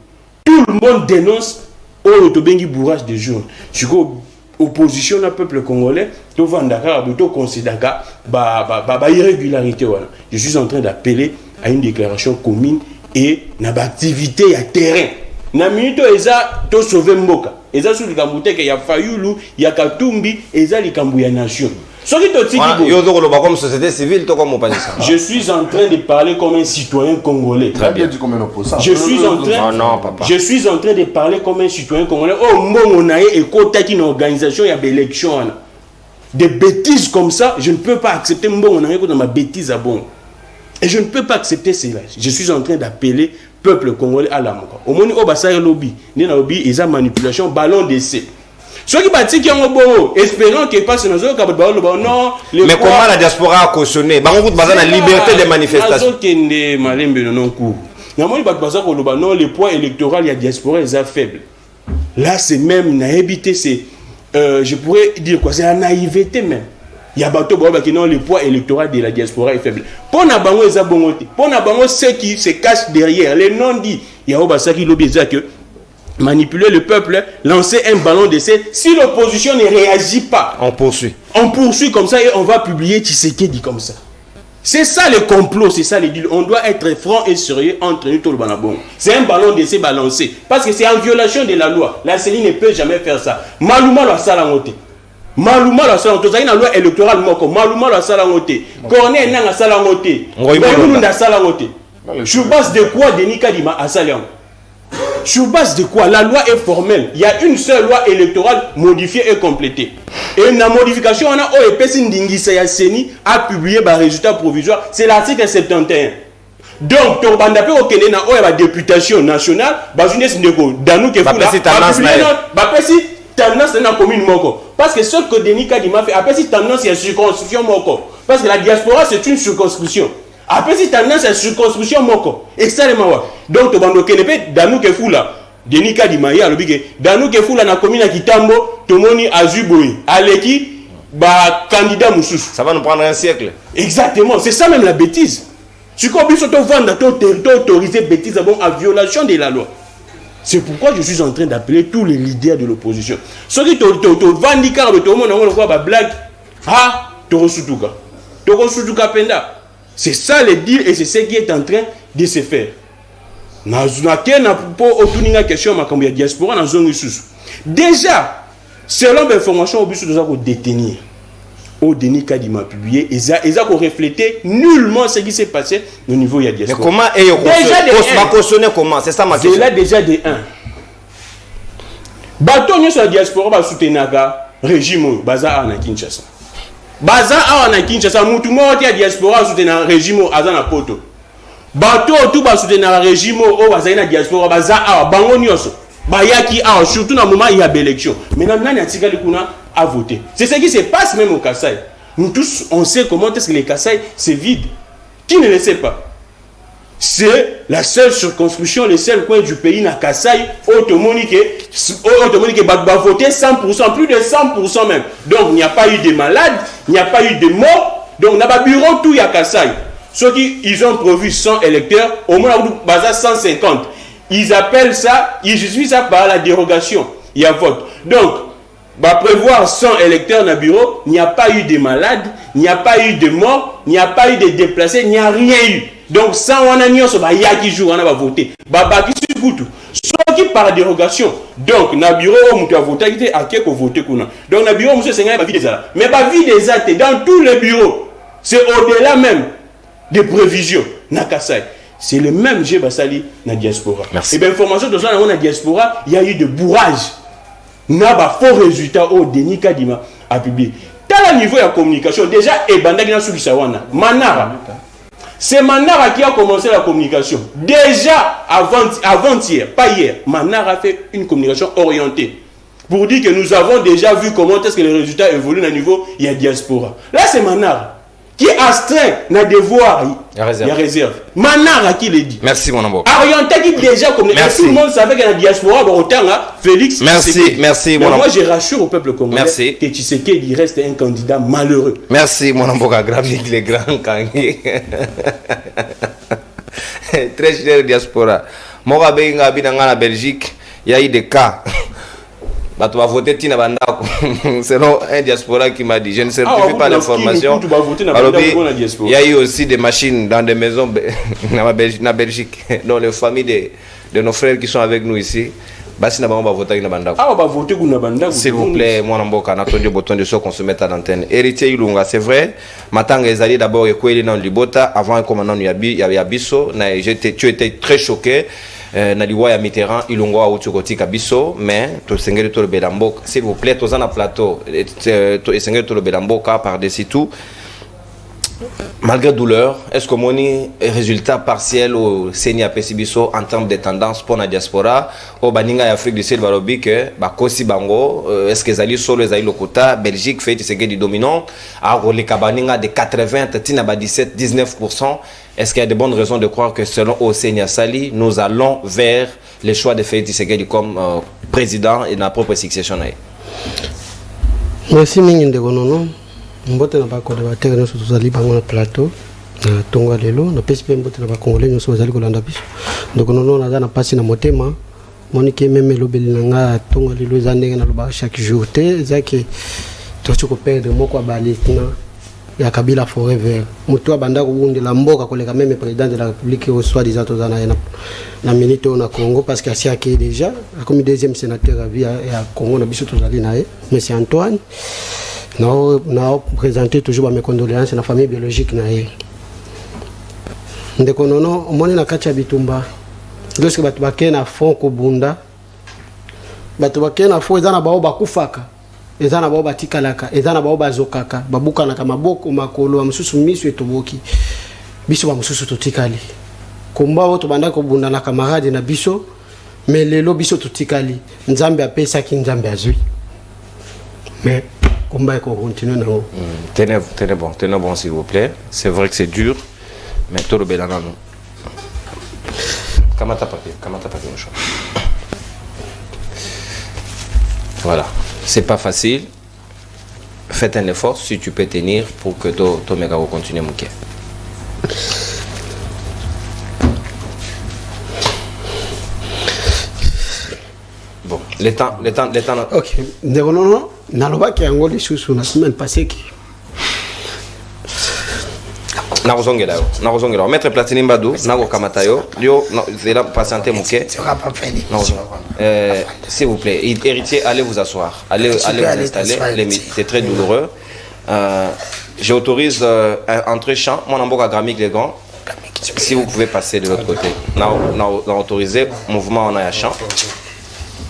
Tout le monde dénonce au tobengi bourrage de jour. Chuko opposition au peuple congolais, to vandaka to considaka ba irrégularité voilà. Je suis en train d'appeler à une déclaration commune et na activité à terrain. Na minute eza to sauver mboka. Eza sur likambo te ke ya Fayulu, ya Katumbi, eza likambo ya nation. Comme société civile, comme je suis en train de parler comme un citoyen congolais. Très bien. Je suis en train de parler comme un citoyen congolais. Oh, mon et côté une organisation, il y a des élections. Des bêtises comme ça, je ne peux pas accepter mon dans ma bêtise à bon. Et je ne peux pas accepter cela. Je suis en train d'appeler peuple congolais à la mort. Au moment où Obasa lobby, lobby, ils ont manipulation, ballon d'essai. Ceux qui battent qui ont beau, espérant qu'ils passent dans un cadre de ballon, non. Mais comment la diaspora a cautionné? Bah, on vous base la liberté de manifestation. Non, le poids électoral, il y a diaspora, ils sont faibles. Là, c'est même naïveté, c'est, je pourrais dire quoi, c'est la naïveté même. Il y a bateau qui non, le poids électoral de la diaspora est faible. Pour Nabango, ils ont bon. Pour Nabango, ceux qui se cachent derrière, les non-dits, il y a Obasa qui lobby que manipuler le peuple, lancer un ballon d'essai. Si l'opposition ne réagit pas, on poursuit. On poursuit comme ça et on va publier Tshisekedi comme ça. C'est ça le complot, c'est ça le deal. On doit être franc et sérieux entre nous tout le banabon. C'est un ballon d'essai balancé. Parce que c'est en violation de la loi. La CENI ne peut jamais faire ça. Maluma la salangote. Maluma la salangote. Vous avez une loi électorale moko. Maluma la salangote. Corneille n'a salangote. Ngoyimou n'a salangote. Sur base de quoi Denis Kadima a salangote? Sur base de quoi? La loi est formelle. Il y a une seule loi électorale modifiée et complétée. Et la modification, on a OEPC Ndingisa Yasseni a publié le résultat provisoire. C'est l'article 71. Donc, tu vas au Kenya, on a la députation nationale. Parce que ce que Denis Kadima fait, après si tendance, il y a circonscription. Parce que la diaspora, c'est une circonscription. Après, si tendance à circonscription, et ça, les mawa. Donc, tu vas nous connaître, Danou Kefoula, Denis Kadima, Danou Kefoula, na commune à Kitambo, Tomoni Azuboui, Aleki, candidat Moussous. Ça va nous prendre un siècle. Exactement, c'est ça même la bêtise. Si on peut vendre ton territoire autorisé bêtise à violation de la loi. C'est pourquoi je suis en train d'appeler tous les leaders de l'opposition. Ceux qui te vendent, tout le monde a une blague. Ah, Toro Soutouka Penda. C'est ça le deal et c'est ce qui est en train de se faire. Déjà, selon l'information, on doit détenir. Au Denis Kadima publié, ils ont reflété nullement ce qui s'est passé au niveau de la diaspora. Mais comment est-ce cautionné comment? C'est ça ma question. C'est là déjà de 1. Bateau sur la diaspora va soutenir le régime Baza à Kinshasa. Baza à Kinshasa, Moutouma la diaspora soutenir le régime à Poto. Bateau tout va soutenir le régime au Baza na diaspora Baza à Bango Nyoso. Bayaki a surtout dans le moment il y a élection. Maintenant nani atikali kuna a voté. C'est ce qui se passe même au Kasaï. Nous tous on sait comment est-ce que les Kasaï c'est vide. Qui ne le sait pas? C'est la seule circonscription, le seul coin du pays na Kasaï automonique va voter 100%, plus de 100% même. Donc il n'y a pas eu de malades, il n'y a pas eu de morts. Donc dans le bureau tout il y a Kasaï. Ceux qui ils ont prévu 100 électeurs, au moins basa 150. Ils appellent ça, ils justifient ça par la dérogation. Il y a vote. Donc, bah prévoir 100 électeurs dans le bureau, il n'y a pas eu de malades, il n'y a pas eu de morts, il n'y a pas eu de déplacés, il n'y a rien eu. Donc, sans on a mis il y a qui joue, on va voter. Bah, qui se goûte. Ceux qui par dérogation. Donc, dans le bureau, on a voté, il y a qui voté. Donc, dans le bureau, monsieur Senghai, il y a des actes. Mais pas vie des actes dans tous les bureaux. C'est au-delà même des prévisions. Nakasai. C'est le même G Basali dans la diaspora. Merci. Et bien, information de ça, dans la diaspora, il y a eu de bourrage. Il y a un faux résultat au Denis Kadima a publié. Dans le niveau de la communication, déjà, Manara. C'est Manara qui a commencé la communication. Déjà, avant-hier, pas hier, Manara a fait une communication orientée. Pour dire que nous avons déjà vu comment est-ce que les résultats évoluent au niveau de la diaspora. Là, c'est Manara qui astreint na devoir, il y a réserve. Manara qui le dit. Merci mon amour. Orienté qui déjà comme tout le monde savait qu'il y a la diaspora, autant Félix. Merci mon amour. Moi je rassure au peuple congolais que Tshisekedi reste un candidat malheureux. Merci mon amour, les grands Kangi. Très cher diaspora. Moi benga binanga na Belgique, il y a eu des cas. Tu vas voter Tina Bandako. C'est un diaspora qui m'a dit. Je ne certifie pas l'information. Il y a eu aussi des machines dans des maisons en Belgique, dans les familles de nos frères qui sont avec nous ici. S'il vous plaît, mon amboka, n'attendez bouton de qu'on se mette à l'antenne. Héritier Ilunga, c'est vrai. Matanga Ezali d'abord et dans Libota avant un commandant Yabiso. Tu étais très choqué. Naliwa ya Mitterrand Ilunga au Tchokoti Kabiso, mais to sengeli to le Belamboka. S'il vous plaît, tous en plateau. To sengeli to le Belamboka par-dessus tout. Malgré douleur, est-ce que mon résultat partiel au Seni Apesibiso en termes de tendance pour la diaspora au Baninga et Afrique du Sud Barobi que Bakosi Bango, est-ce que Zali solo Zali Lokota, Belgique fait ce qui est dominant, à les Kabaninga de 80, Tina 17, 19%. Est-ce qu'il y a de bonnes raisons de croire que selon Osenia Sali, nous allons vers le choix de Félix Tshisekedi comme président et notre propre succession? Merci Mingindegonono. Mbote na bako de batere no tozali bango na plateau na tonga lelo na PSP mbote na bakongolais no tozali kolanda biso donc nono na pasi na motema monike meme lobeli nga tonga lelo za ndenge na loba chaque jour te zaki to ko perdre moko abalistina ya Kabila forever mutu abanda ko bundela mboka koleka meme président de la République au soit disant tozana na minute na Congo parce que asia qui déjà comme deuxième sénateur à vie à Congo na biso tozali na monsieur Antoine. Nous présentons toujours mes condoléances à la famille biologique. Nous avons na kacha bitumba. Lorsque batu bakena na fond ko bunda, batu bakena na fond ezana bao bakufaka, ezana bao batikalaka, ezana bao bazokaka, babuka na kamaboko makolo amususu misu etoboki. Biso ba mususu totikali. Komba woto banda ko bunda na camarade na biso, mais lelo biso totikali. Nzambe apesa ki nzambe azui. Mais combat continue. Tenez bon s'il vous plaît. C'est vrai que c'est dur, mais tout le bélan non. Kamata papier, voilà, c'est pas facile. Faites un effort si tu peux tenir pour que ton méga continue mon quai. Bon, les temps. Ok, non. Naloba qui a engolé sous la semaine passée qui. Narozongela. Maître Platini Mbadou, Nago Kamatayo, Lio, Zela, patientez Mouké. S'il vous plaît, héritier, allez vous asseoir. Allez vous installer. C'est très douloureux. J'autorise entrée champ, mon amboka gramique les gants. Si vous pouvez passer de l'autre côté. N'a autorisé mouvement en champ.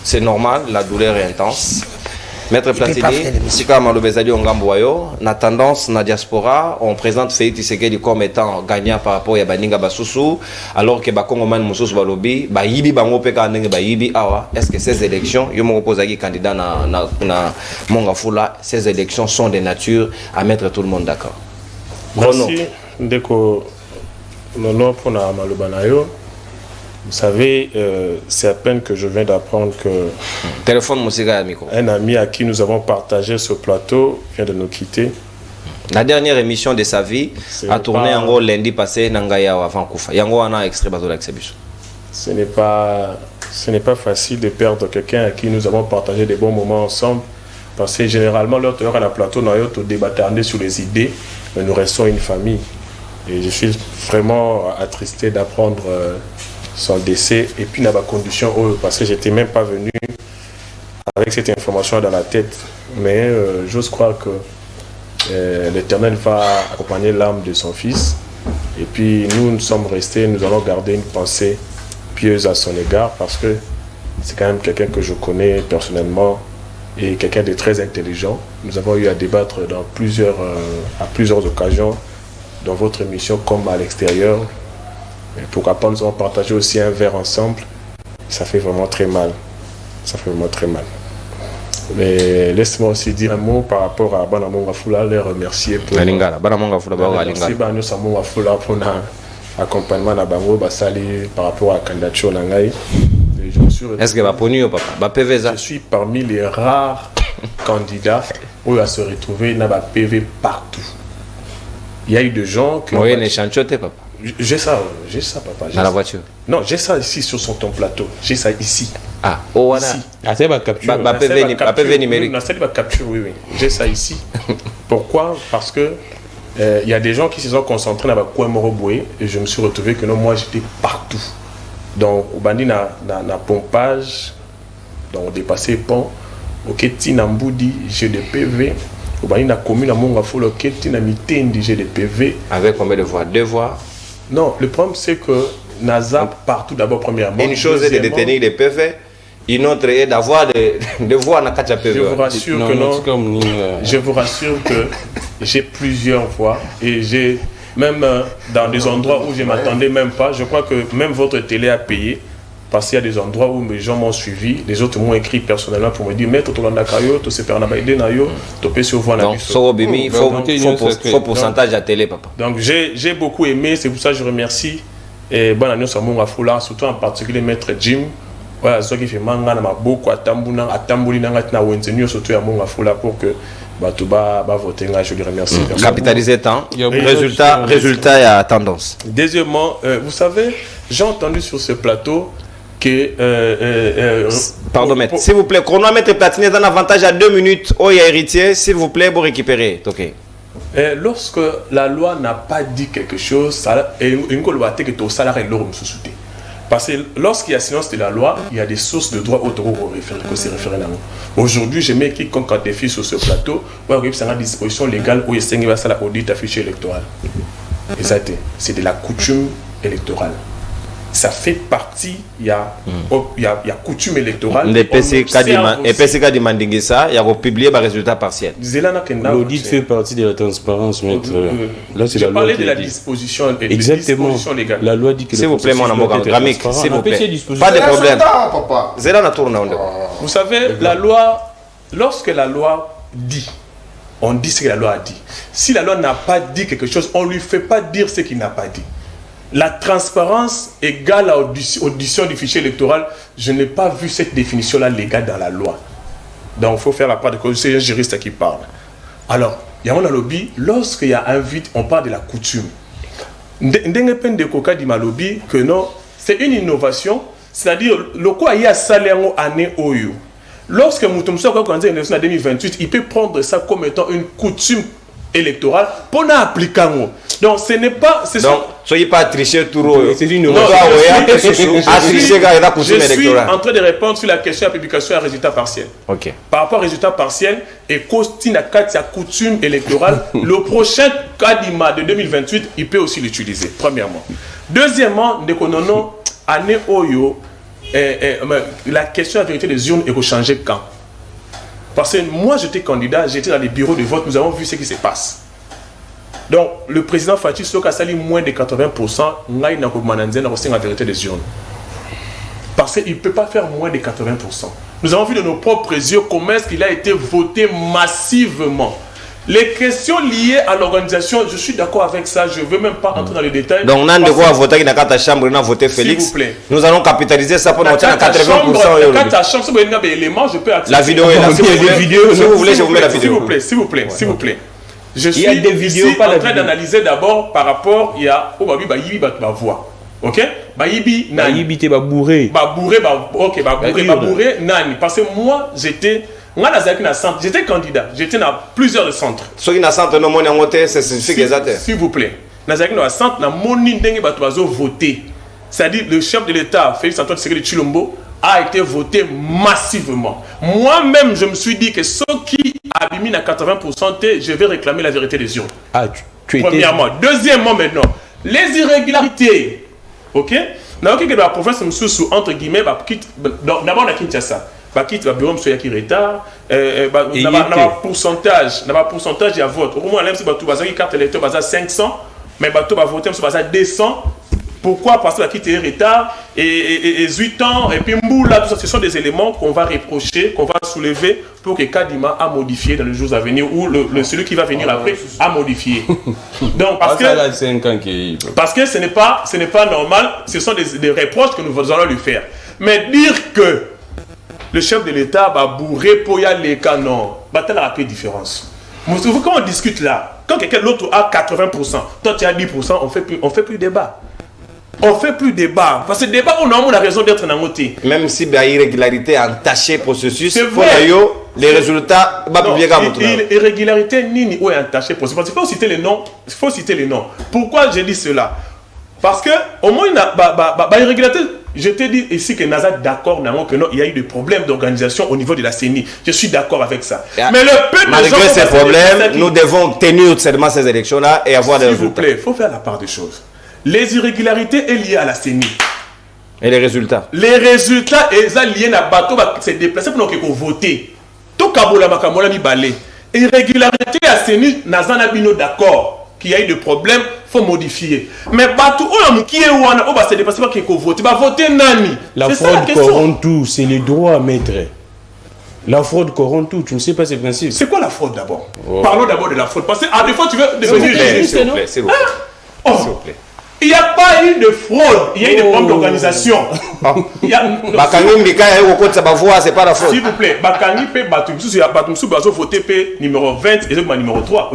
C'est normal, la douleur est intense. Maître Platini, Sika Malobezali Ongamboyo, na tendance, na diaspora, on présente Félix Tshisekedi comme étant gagnant par rapport à Baninga Basusu, alors que Bakongoman Moussous Balobi, Bayibi Bango Peka Nenge Bayibi Awa, est-ce que ces élections, Yomo Opozagi candidat na Mongafula, ces élections sont de nature à mettre tout le monde d'accord? Merci, Ndeko Nono pour Malobanayo. Vous savez, c'est à peine que je viens d'apprendre que un ami à qui nous avons partagé ce plateau vient de nous quitter. La dernière émission de sa vie a tourné en gros lundi passé Nangaya avant Koufa. Yango ana extrait bateau d'Axebus. Ce n'est pas facile de perdre quelqu'un à qui nous avons partagé des bons moments ensemble. Parce que généralement, lorsque on a un plateau, nous avons débattu sur les idées, mais nous restons une famille. Et je suis vraiment attristé d'apprendre son décès et puis dans ma condition parce que j'étais même pas venu avec cette information dans la tête, mais j'ose croire que l'Éternel va accompagner l'âme de son fils et puis nous sommes restés, nous allons garder une pensée pieuse à son égard parce que c'est quand même quelqu'un que je connais personnellement et quelqu'un de très intelligent. Nous avons eu à débattre à plusieurs occasions dans votre émission comme à l'extérieur. Et pourquoi pas nous avons partagé aussi un verre ensemble. Ça fait vraiment très mal. Ça fait vraiment très mal. Mais laisse-moi aussi dire un mot par rapport à Banamonga Fula, les remercier pour l'accompagnement de Bango Basali par rapport à Kandacho Nangai. Est-ce que je suis parmi les rares candidats où il va se retrouver dans le PV partout. Il y a eu des gens qui... Oui, papa. J'ai ça, papa. Dans la voiture? Non, j'ai ça ici sur ton plateau. J'ai ça ici. Ah, oh, voilà. C'est ma capture. PV numérique. C'est ma capture, oui. J'ai ça ici. Pourquoi? Parce que il y a des gens qui se sont concentrés dans le coin Moroboué et je me suis retrouvé que non, moi j'étais partout. Donc, au bandi na pompage, donc on dépassait le pont. Au Keti na Mboudi, j'ai des PV. Au bandi na commune à Mongafolo, au Keti na Mitendi, j'ai des PV. Avec combien de voix? 2 voix? Non, le problème c'est que NASA partout d'abord premièrement. Une chose est de détenir des PV, une autre est d'avoir des voix dans 4 PV. Je vous rassure que non. Je vous rassure que j'ai plusieurs voix et j'ai même dans des endroits où je ne m'attendais même pas. Je crois que même votre télé a payé parce qu'il y a des endroits où mes gens m'ont suivi, les autres m'ont écrit personnellement pour me dire Maître Tolanda Kayo, tu sais faire la baïde nayo, tu peux se voir la donc il faut pourcentage à télé, papa. Donc j'ai beaucoup aimé, c'est pour ça que je remercie et bonne année sur mon Afula, surtout en particulier Maître Jim. Voilà, ce qui fait manga na beaucoup à Tambouli na Wenzenio surtout à mon Afula pour que Batouba va voter. Je lui remercie. Capitaliser temps. Résultat et à tendance. Deuxièmement, vous savez, j'ai entendu sur ce plateau que... Pardon, maître. S'il vous plaît, chronomètre Platini est un avantage à 2 minutes. Oh, il y a héritier. S'il vous plaît, vous récupérez. Ok. Lorsque la loi n'a pas dit quelque chose, parce que lorsqu'il y a silence de la loi, il y a des sources de droit au référendum. Aujourd'hui, je mets quiconque en défi sur ce plateau, c'est une disposition légale où il y a un audit affiché électoral. Et ça, c'est de la coutume électorale. Ça fait partie, il y a coutume électorale. Et PCK demande ça, il y a publié le résultat partiel. L'audit fait partie de la transparence, maître. Là, c'est la loi de la disposition, exactement. Légale. La loi dit que s'il vous plaît, mon amour, Ramik, s'il vous plaît. Pas de problème. Vous savez, la loi, lorsque la loi dit, on dit ce que la loi a dit. Si la loi n'a pas dit quelque chose, on ne lui fait pas dire ce qu'il n'a pas dit. La transparence égale à audition du fichier électoral. Je n'ai pas vu cette définition-là légale dans la loi. Donc, il faut faire la part de cause. C'est un juriste qui parle. Alors, il y a un lobby. Lorsqu'il y a un vide, on parle de la coutume. Ndengepen de Koka dit ma lobby que non, c'est une innovation. C'est-à-dire, le quoi il y a salaire année Oyo. Lorsque Moutoumsa a organisé une élection en 2028, il peut prendre ça comme étant une coutume électorale pour l'appliquer. Donc ce n'est pas... Donc, soyez pas tricher tout le c'est une innovation. Je suis en train de répondre sur la question de la publication à résultat partiel. Okay. Par rapport au résultat partiel, et Costina Katia coutume électorale, le prochain Kadima de 2028, il peut aussi l'utiliser, premièrement. Deuxièmement, Nekonono, année Oyo, la question de la vérité des urnes est changée quand Parce que moi, j'étais candidat, j'étais dans les bureaux de vote, nous avons vu ce qui se passe. Donc, le président Fatou Soka sali moins de 80%, n'a la vérité des urnes. Parce qu'il ne peut pas faire moins de 80%. Nous avons vu de nos propres yeux comment est-ce qu'il a été voté massivement. Les questions liées à l'organisation, je suis d'accord avec ça, je ne veux même pas entrer dans les détails. Donc, on a de quoi voter dans la chambre, on a voté Félix. S'il vous plaît. Nous allons capitaliser ça pour noter à 80%. La chambre, si vous avez des éléments, je peux accepter. La vidéo est là. Si vous voulez, je vous mets la vidéo. S'il vous plaît. Je suis il y a des vidéos, ici en train d'analyser d'abord par rapport il y a voix. OK? Bayibi te bourré. Bourré nani parce que moi j'étais candidat, j'étais dans plusieurs centres. Ceux qui na centre no moni ngote c'est exact. S'il vous plaît. Nazaki dans centre na moni ndenge bato bazo voter. C'est-à-dire le chef de l'État Félix Antoine Tshisekedi Tshilombo a été voté massivement. Moi-même, je me suis dit que ceux qui abîment à 80%, je vais réclamer la vérité des urnes. Ah, tu étais... Premièrement. Deuxièmement, maintenant, les irrégularités. Ok? Dans la province, entre guillemets, d'abord, on a Kinshasa. Quitte le bureau, monsieur, qui retard. Pourcentage, il y a vote. Au moins, si vous carte électeur, 500, mais vous voter, monsieur, 200. Pourquoi? Parce que qui est retard et 8 ans et puis Mboula, tout ça, ce sont des éléments qu'on va reprocher, qu'on va soulever pour que Kadima a modifié dans les jours à venir ou celui qui va venir après a modifié. Donc parce que ce n'est pas normal, ce sont des reproches que nous allons lui faire. Mais dire que le chef de l'État va bourrer pour y aller canon, il y a une différence. Quand on discute là, quand quelqu'un l'autre a 80%, toi tu as 10%, on fait plus débat. On fait plus débat. Parce que le débat, on a raison d'être dans notre côté. Même si il y a irrégularité entaché processus, c'est vrai. Les résultats, irrégularité ni ou entaché processus. Parce qu'il faut citer les noms. Il faut citer les noms. Pourquoi j'ai dit cela? Parce que au moins irrégularité. Je te dis ici que Naza d'accord que non, il y a eu des problèmes d'organisation au niveau de la CENI. Je suis d'accord avec ça. Mais le peu de malgré ces problèmes, nous devons tenir seulement ces élections-là et avoir des résultats. S'il vous plaît, il faut faire la part des choses. Les irrégularités sont liées à la CENI. Et les résultats? Les résultats sont liés à bateau se déplacer pour nous voter. Tout Kabola Makamola mi balé. Irrégularité à la CENI, Nazana Bino d'accord qu'il y a eu des problèmes, il faut modifier. Mais bateau qui est où on va se déplacer pour voter, va voter nani. La fraude corrompt tout, c'est les droits à mettre. La fraude corrompt tout, tu ne sais pas ces principes. C'est quoi la fraude d'abord? Parlons d'abord de la fraude. Parce que des fois tu veux devenir juge. S'il vous plaît, s'il vous plaît. Il n'y a pas eu de fraude, il y a eu des problèmes d'organisation. C'est pas la fraude. S'il vous plaît, Bakangi peut battre voter numéro 20 et numéro 3.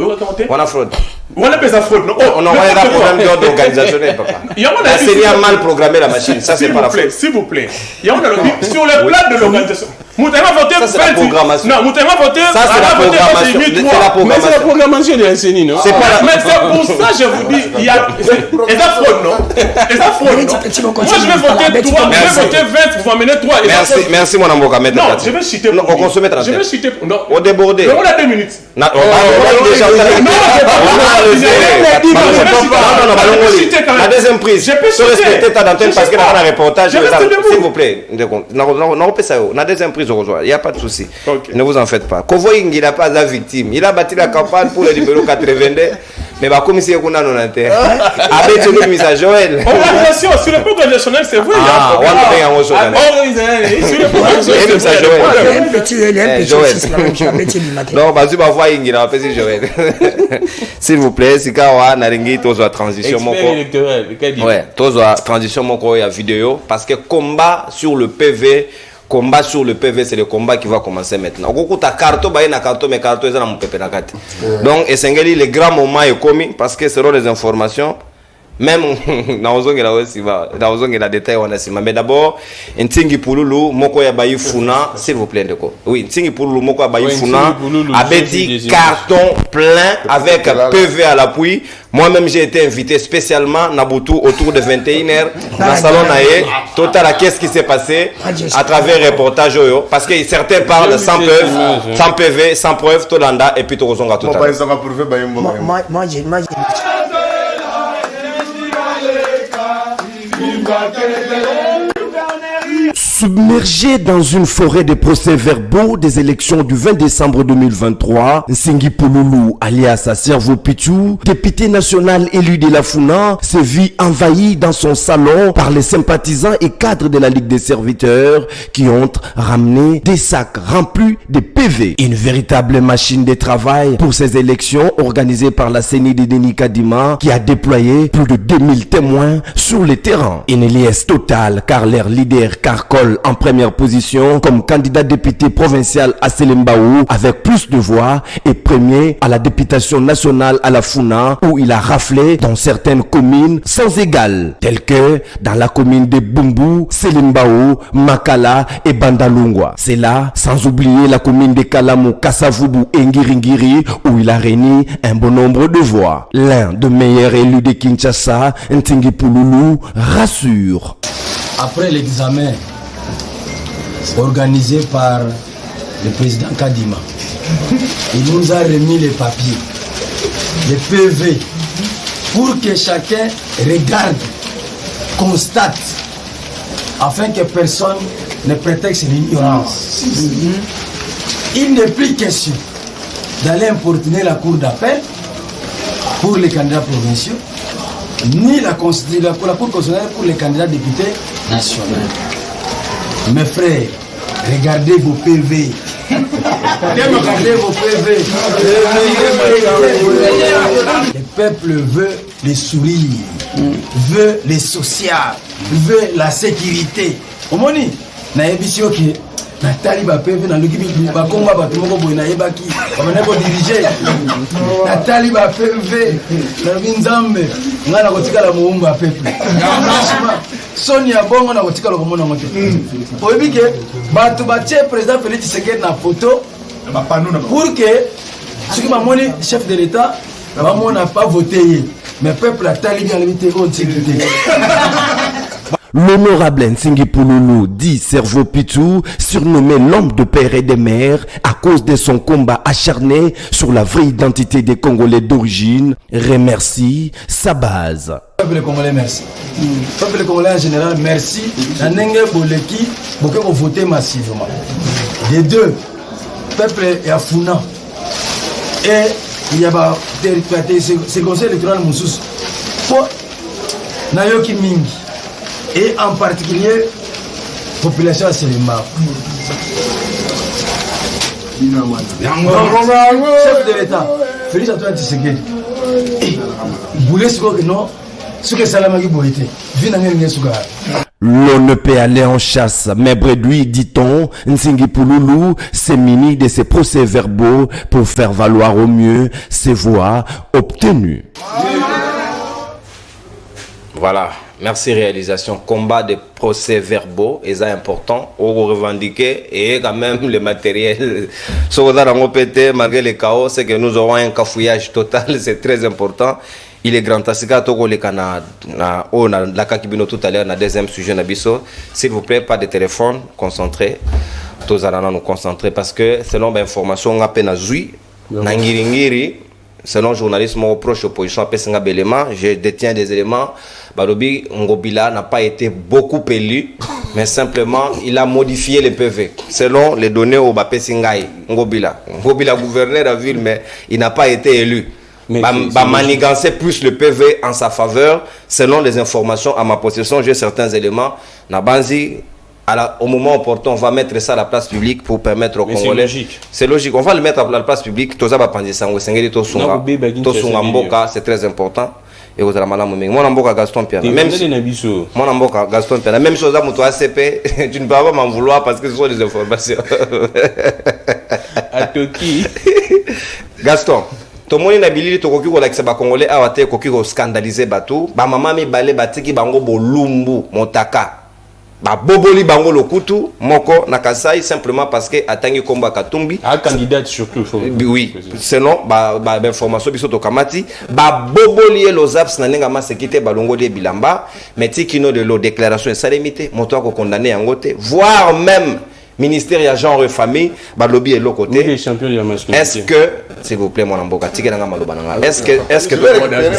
On a fraude. On appelle ça fraude, non? On a un programme d'ordre organisationnel, papa. La CENI a mal programmé la machine, ça c'est pas la fraude. S'il vous plaît, sur le plan de l'organisation. Moutema voté 20. C'est la programmation. Non, Moutema voté. Ça c'est la programmation. Mais c'est la programmation de la CENI, non? C'est pas. Mais c'est pour ça que je vous dis, il y a. Et ça fraude, non? Et ça fraude, non? Moi je vais voter 3, je vais voter 20, vous m'amenez 3. Merci mon amour. Non, je vais citer. Non, on consomme 30. Je vais citer. Non. On déborde. On a 2 minutes. Non, la deuxième prise. Je peux respecter ta dentelle parce que dans le reportage, s'il vous plaît. Non, la deuxième prise, il n'y a pas de souci. Ne vous en faites pas. Kovoing, il n'a pas la victime. Il a bâti la campagne pour le numéro 82. Mais la commission qu'on a non avec une mise à Joël. Organisation, sur le plan organisationnel, c'est vrai. Ah, on sur le plan Joël. S'il vous plaît, si kawa naringi tozo transition moko. Ouais, tozo transition moko ya vidéo parce que combat sur le PV, c'est le combat qui va commencer maintenant. Okuta carton ba na carton mais carton eza na mupepe na kati. Donc esengeli le grand moment est commis parce que selon les informations même naozongela aussi va naozongela détail wana sima mais d'abord ntingi pululu moko ya bayi funa s'il vous plaît ndeko oui ntingi pululu moko ya bayi funa abeti carton plein avec PV à l'appui. Moi-même j'ai été invité spécialement Nabutu autour de 21h dans le salon naé total qu'est-ce qui s'est passé à travers reportage oyo parce que certains parlent sans PV sans preuve tolanda et puis tozonga total. Moi j'ai Submergé dans une forêt de procès-verbaux des élections du 20 décembre 2023, Nsingi Pouloulou, alias Servo Pichou, député national élu de la Funa, se vit envahi dans son salon par les sympathisants et cadres de la Ligue des serviteurs qui ont ramené des sacs remplis de PV. Une véritable machine de travail pour ces élections organisées par la CENI de Denis Kadima qui a déployé plus de 2000 témoins sur le terrain. Une liesse totale car leur leader Carcol en première position comme candidat député provincial à Selembaou avec plus de voix et premier à la députation nationale à la Funa où il a raflé dans certaines communes sans égal telles que dans la commune de Bumbu, Selembaou, Makala et Bandalungwa. C'est là sans oublier la commune de Kalamu, Kassavubu et Ngiringiri où il a réuni un bon nombre de voix. L'un des meilleurs élus de Kinshasa, Ntingi Pouloulou, rassure. Après l'examen organisé par le président Kadima, il nous a remis les papiers, les PV, pour que chacun regarde, constate, afin que personne ne prétexte l'ignorance. Il n'est plus question d'aller importuner la cour d'appel pour les candidats provinciaux, ni la cour constitutionnelle pour les candidats députés nationaux. Mes frères, regardez vos PV. Regardez vos PV. Le peuple veut les sourires, veut les social, veut la sécurité. Omoni, na ebisio ki Nathalie ba PV na luki ba komba ba tumoko boy na yebaki ba na ko diriger Nathalie ba PV na binzambe ngana ko tikala muumba peuple Sonia bongo na ko tikala ko mona moto oyebike batu ba tie président Félix Tshisekedi na photo pour que ceux qui moni chef de l'état ba mona pas voté mais peuple a tali bien limité on sécurité. L'honorable Nsingi Pouloulou, dit Servo Pichou, surnommé l'homme de père et de mère à cause de son combat acharné sur la vraie identité des Congolais d'origine, remercie sa base. Peuple congolais, merci. Peuple congolais en général, merci. Nanenge Boleki, beaucoup ont voté massivement. Les deux, peuple est à Funa. Et il y a ces conseils électoraux Moussous. Pour Nayoki Mingi. Et en particulier, population à Selema. Chef de l'État, Félix Antoine Tshisekedi. Vous voulez ce que non, ce que Salamagi Boïté. L'on ne peut aller en chasse, mais bredouille, dit-on, Nsingi Pouloulou s'est muni de ses procès-verbaux pour faire valoir au mieux ses voix obtenues. Voilà. Merci réalisation. Combat de procès-verbaux, et ça important. On revendiquer et quand même le matériel. Ce qu'on a pété, malgré les chaos, c'est que nous aurons un cafouillage total. C'est très important. Il est grand. Tasika Togo le Canada. On a la Kakibino tout à l'heure, on a deuxième sujet Nabiso. S'il vous plaît, pas de téléphone, concentré. Tous allons nous concentrer parce que selon l'information, on a peine à jouer. Nangiringiri. Selon journalisme proche opposition à Pessinga Belema, je détiens des éléments. Balobi Ngobila n'a pas été beaucoup élu, mais simplement il a modifié les PV. Selon les données au Pessingaï, Ngobila gouverneur de la ville, mais il n'a pas été élu. Manigancer plus le PV en sa faveur. Selon les informations à ma possession, j'ai certains éléments. Nabanzi. Au moment opportun, on va mettre ça à la place publique pour permettre aux Congolais. C'est logique. On va le mettre à la place publique. C'est très important. Et vous allez mon Mboka Gaston Pierre. Même mon Mboka Gaston Pierre. Même chose à mon ACP. Tu ne peux pas m'en vouloir parce que ce sont des informations. Gaston. Tout le monde a dit que les Congolais ont scandalisé Batou. Maman mi balé batiki bango bolumbu motaka. Boboli bango lokutu moko nakasai simplement parce que atangi komba katumbi un candidat surtout oui selon information biso to kamati boboli lozaps na nenga masekite balongo de bilamba mais tikino de lo déclaration ça limité moto ko condamné yangote voire même ministère ya genre et famille balobi et l'autre côté est-ce que s'il vous plaît mon amboka tikena maloba nanga est-ce que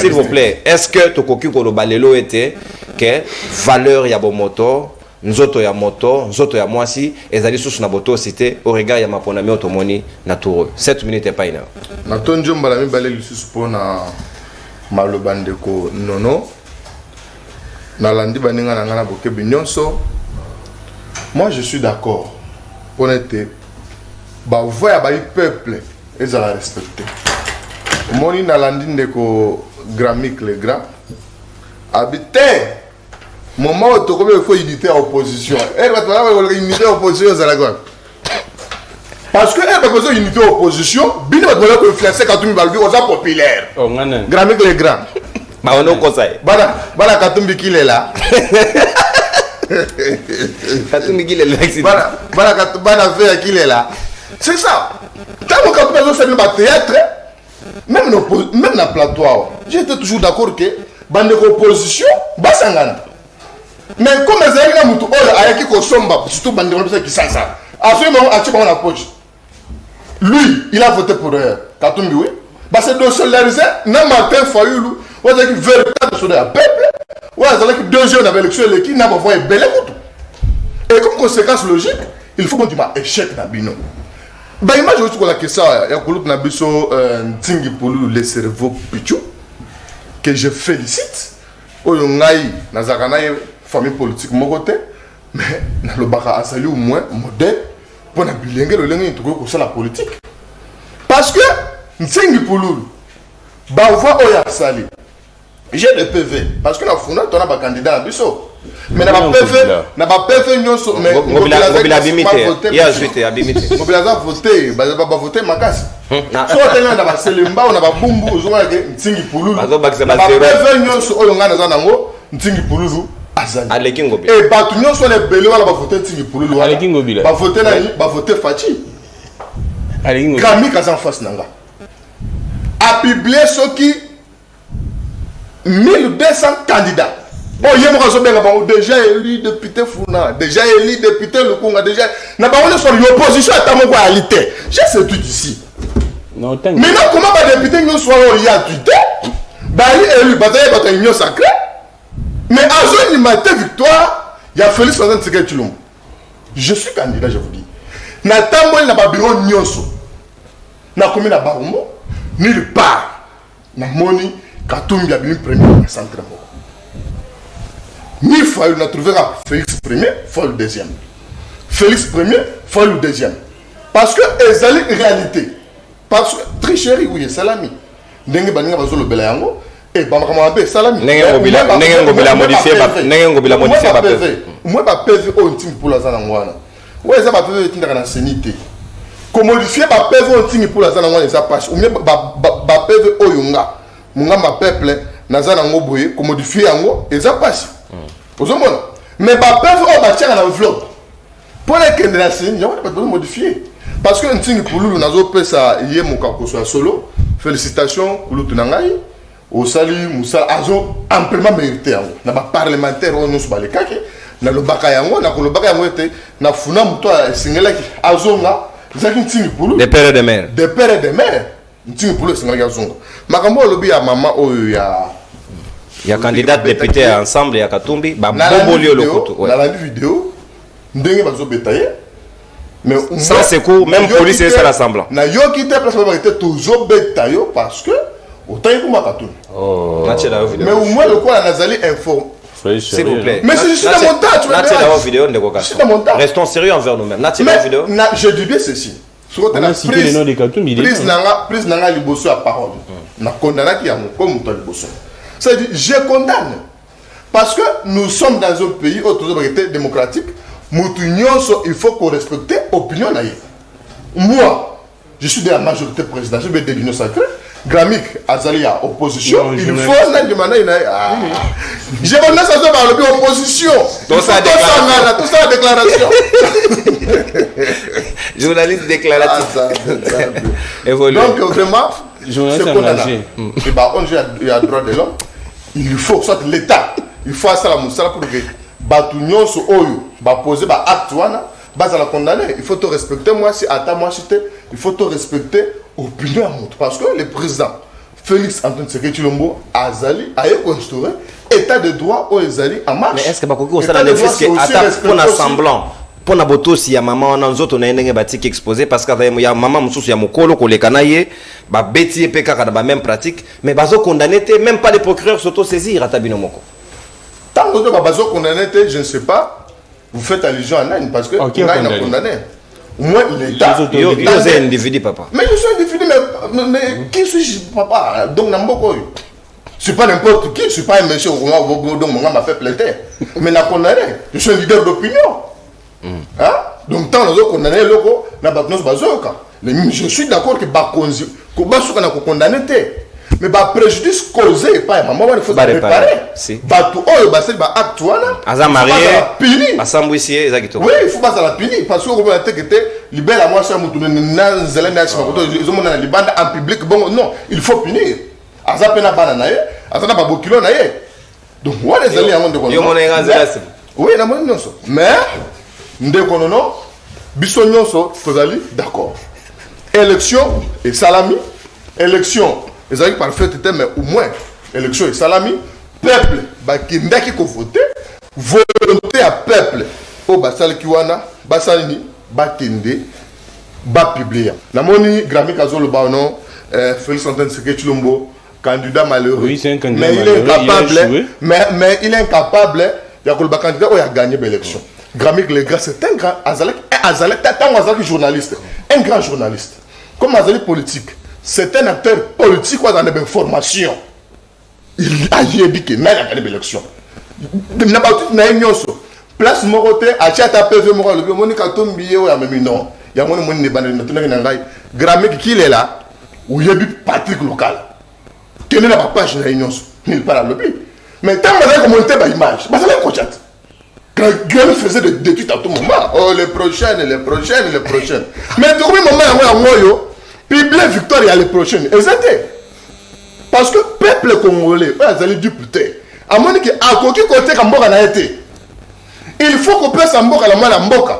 s'il vous plaît est-ce que to koki ko lo balelo était que valeur ya bomoto nzoto ya moto nzoto ya mwasi ezali susu na boto cité au regard ya maponami otomoni na tour 7 minutes et pas une heure na tonjo mbala mibale lisusu pona maloba ndeko nono nalandi baninga na ngana bokebi nyonso. Moi je suis d'accord pour être ba voya ba peuple ezala respecté moni nalandi ndeko gramique le grand habité moment où il faut unité à opposition et va toi unité à opposition ezala quoi parce que elle besoin unité à opposition bino va toi influencer Katumbi balbi oza populaire oh ngana gramique le grand ba ono kosaye bana Katumbi kile là Katumbi kile Lexi bana fait kile là c'est ça tant que Katumbi a fait le théâtre même dans plateau j'étais toujours d'accord que bande opposition basangana mais comme ezali na mutu oyo ayaki kosomba surtout bande qui sansa à ce moment a tibana poche lui il a voté pour Katumbi oui bah c'est de solidariser na Martin Fayulu on a dit véritable soldat peuple on a dit deuxième avec l'élection qui n'a pas voyé belle et comme conséquence logique il faut qu'on dise échec na bino bah imagine aussi la question ya kulup na biso ntingi polu le cerveau pichu que je félicite oyo ngai nazaka na famille politique mon côté mais na lobaka asali au moins modèle pour na bilenge le lenge to ko la politique parce que ntingi polu ba voix oyo asali j'ai le PV parce que la funda tona ba candidat à biso mais na ba PV nyonso mais mobilisation ya ajouté abimité mobilisation voter ba voter makasi so tena na ba selemba na ba bumbu ozonga ke ntingi pulu ba PV nyonso oyo ngana za nango ntingi pulu azali aleki ngobila et ba tu nyonso le bele wala ba voter ntingi pulu aleki ngobila ba voter na ba voter Fachi aleki ngobila Kami kaza en face nanga a publié ce qui 1200 candidats. Bon, il y a déjà élu député Founa, déjà élu député Lukunga, déjà. N'a pas on sur l'opposition à ta qualité. J'ai ce tout ici. Non, maintenant, comment va député nous soit à Twitter? Bah, il élu, bataille, bataille, union sacrée. Mais à ce matin victoire, il y a Félix Fazan Tseke Chilombo. Je suis candidat, je vous dis. N'a pas n'a pas bureau nyonso. N'a commis la Barumo, nulle part. N'a moni. Katumbi a bien premier centre. Ni fois il a trouvé Félix premier, fois le deuxième. Félix premier, fois le deuxième. Parce que ezali réalité. Parce que tricherie oui, salami. Ndenge baninga bazolo belayango et bamama be salami. Ndenge ngobila modifier ba PV. Moi ba PV on tim pour la zana ngwana. Ouais ça ba PV tinda na sénité. Comment modifier ba PV on tim pour la zana ngwana ça passe. Ou bien ba PV oyunga. Mungamba peuple nazana ngoboye ko modifier yango eza passe ozomona mais ba peuple o ba tiaka na enveloppe pour les kende la scène yango pas modifier parce que ntingi pululu nazo pesa ye mokako so solo félicitations pululu nangai au sali musala azo amplement mérité yango na ba parlementaire on nous balekake na lobaka yango na ko lobaka yango ete na funa muto singelaki azonga zaki ntingi pululu des pères et des mères ntingi pululu singelaki azonga makambo lobi ya mama oyo ya candidat député ensemble ya Katumbi ba bombolio lokutu ouais la vidéo ndenge bazo betailler mais ça c'est court même police et ça rassemblant na yo qui était place ba était toujours betailler parce que autant y kuma Katumbi mais au moins le quoi nazali informe s'il vous plaît mais c'est juste un montage tu vois la vidéo restons sérieux envers nous-mêmes la vidéo je dis bien ceci on a cité le nom de Katumbi prise nanga liboso à parole na condamné qui a mon comme toi liboso c'est-à-dire je condamne parce que nous sommes dans un pays autorisé démocratique il faut qu'on respecte l'opinion. Moi je suis de la majorité présidentielle de l'union sacrée Gramique Azali à opposition il faut je connais ça par l'opposition tout ça déclaration journaliste déclaratif donc vraiment c'est condamné et bah on il y a droit de l'homme il faut soit l'état il faut ça la moussala pour que batu nyonso oyo ba poser ba acte wana ba za la condamner il faut te respecter moi si attends moi si il faut te respecter opinion à montre parce que le président Félix Antoine Tseke Chilombo azali a instauré état de droit aux Ezali en marche. Mais est-ce que Bakoko ça le fisc pour un semblant pour na boto si ya maman on nzoto na ndenge batiki exposé parce que ya maman mususu ya mokolo ko lekana ye ba beti pe kaka ba même pratique mais bazo condamné même pas les procureurs s'auto saisir atabino moko. Tant que bazo condamné je ne sais pas vous faites allusion à Nine parce que on a condamné. Moi l'état yo c'est individu papa. Mais je suis individu mais qui suis-je papa donc na mboko yo. Je suis pas n'importe qui, je suis pas un monsieur donc mon m'a fait plaider. Mais na condamné, je suis un leader d'opinion. Hein? Donc tant que condamné loko na baknos bazoka. Je suis d'accord que bakonzi ko basuka na ko condamné mais ba préjudice causé pas maman il faut réparer. Ba tout oh ba c'est ba acte wana. Aza marié. Ba sambouissier ezakito. Oui, il faut pas la punir parce que on a été libère à moi ça mutu na zelena chima ko ils ont na libanda en public bon non, il faut punir. Aza pena bana na ye, aza na babokilo na ye. Donc wa les alliés en de kono. Yo mona nganzela. Oui, na mona nyonso. Mais ndeko nono biso nyonso tozali d'accord. Élection et salami, élection ezali parfait mais au moins élection et salami, peuple ba kindaki ko voter, volonté à peuple o basal kiwana, basalini bakende ba publier. Na moni Grammy Kazolo ba non Félix Antoine Seketi Chilombo candidat malheureux. Oui, c'est un candidat mais malheureux. Il est incapable, mais il est incapable de candidat qui a gagné l'élection. Grammy Legra, c'est un grand journaliste, un grand journaliste. Comme Azali politique, c'est un acteur politique qui a des informations. Il a dit qu'il a gagné l'élection. Il n'a pas tout gagné. Place Morote, à Tchata PV Morote, le Monica Tombi, ou à même non. Il y a un monde qui Grammy qui est là, où il y a du Patrick local. Qui n'est pas page de réunion, il parle à l'objet. Mais tant que vous avez commenté par image, ça va être chat. Quand faisait des tweets à tout moment, oh les prochaines. Mais tout le moment, publier victoire à les prochaines. Exactement. Parce que peuple congolais, vous allez dire putain, à mon avis, à côté comme Mboka n'a été. Il faut qu'on passe à Mboka la main à Mboka.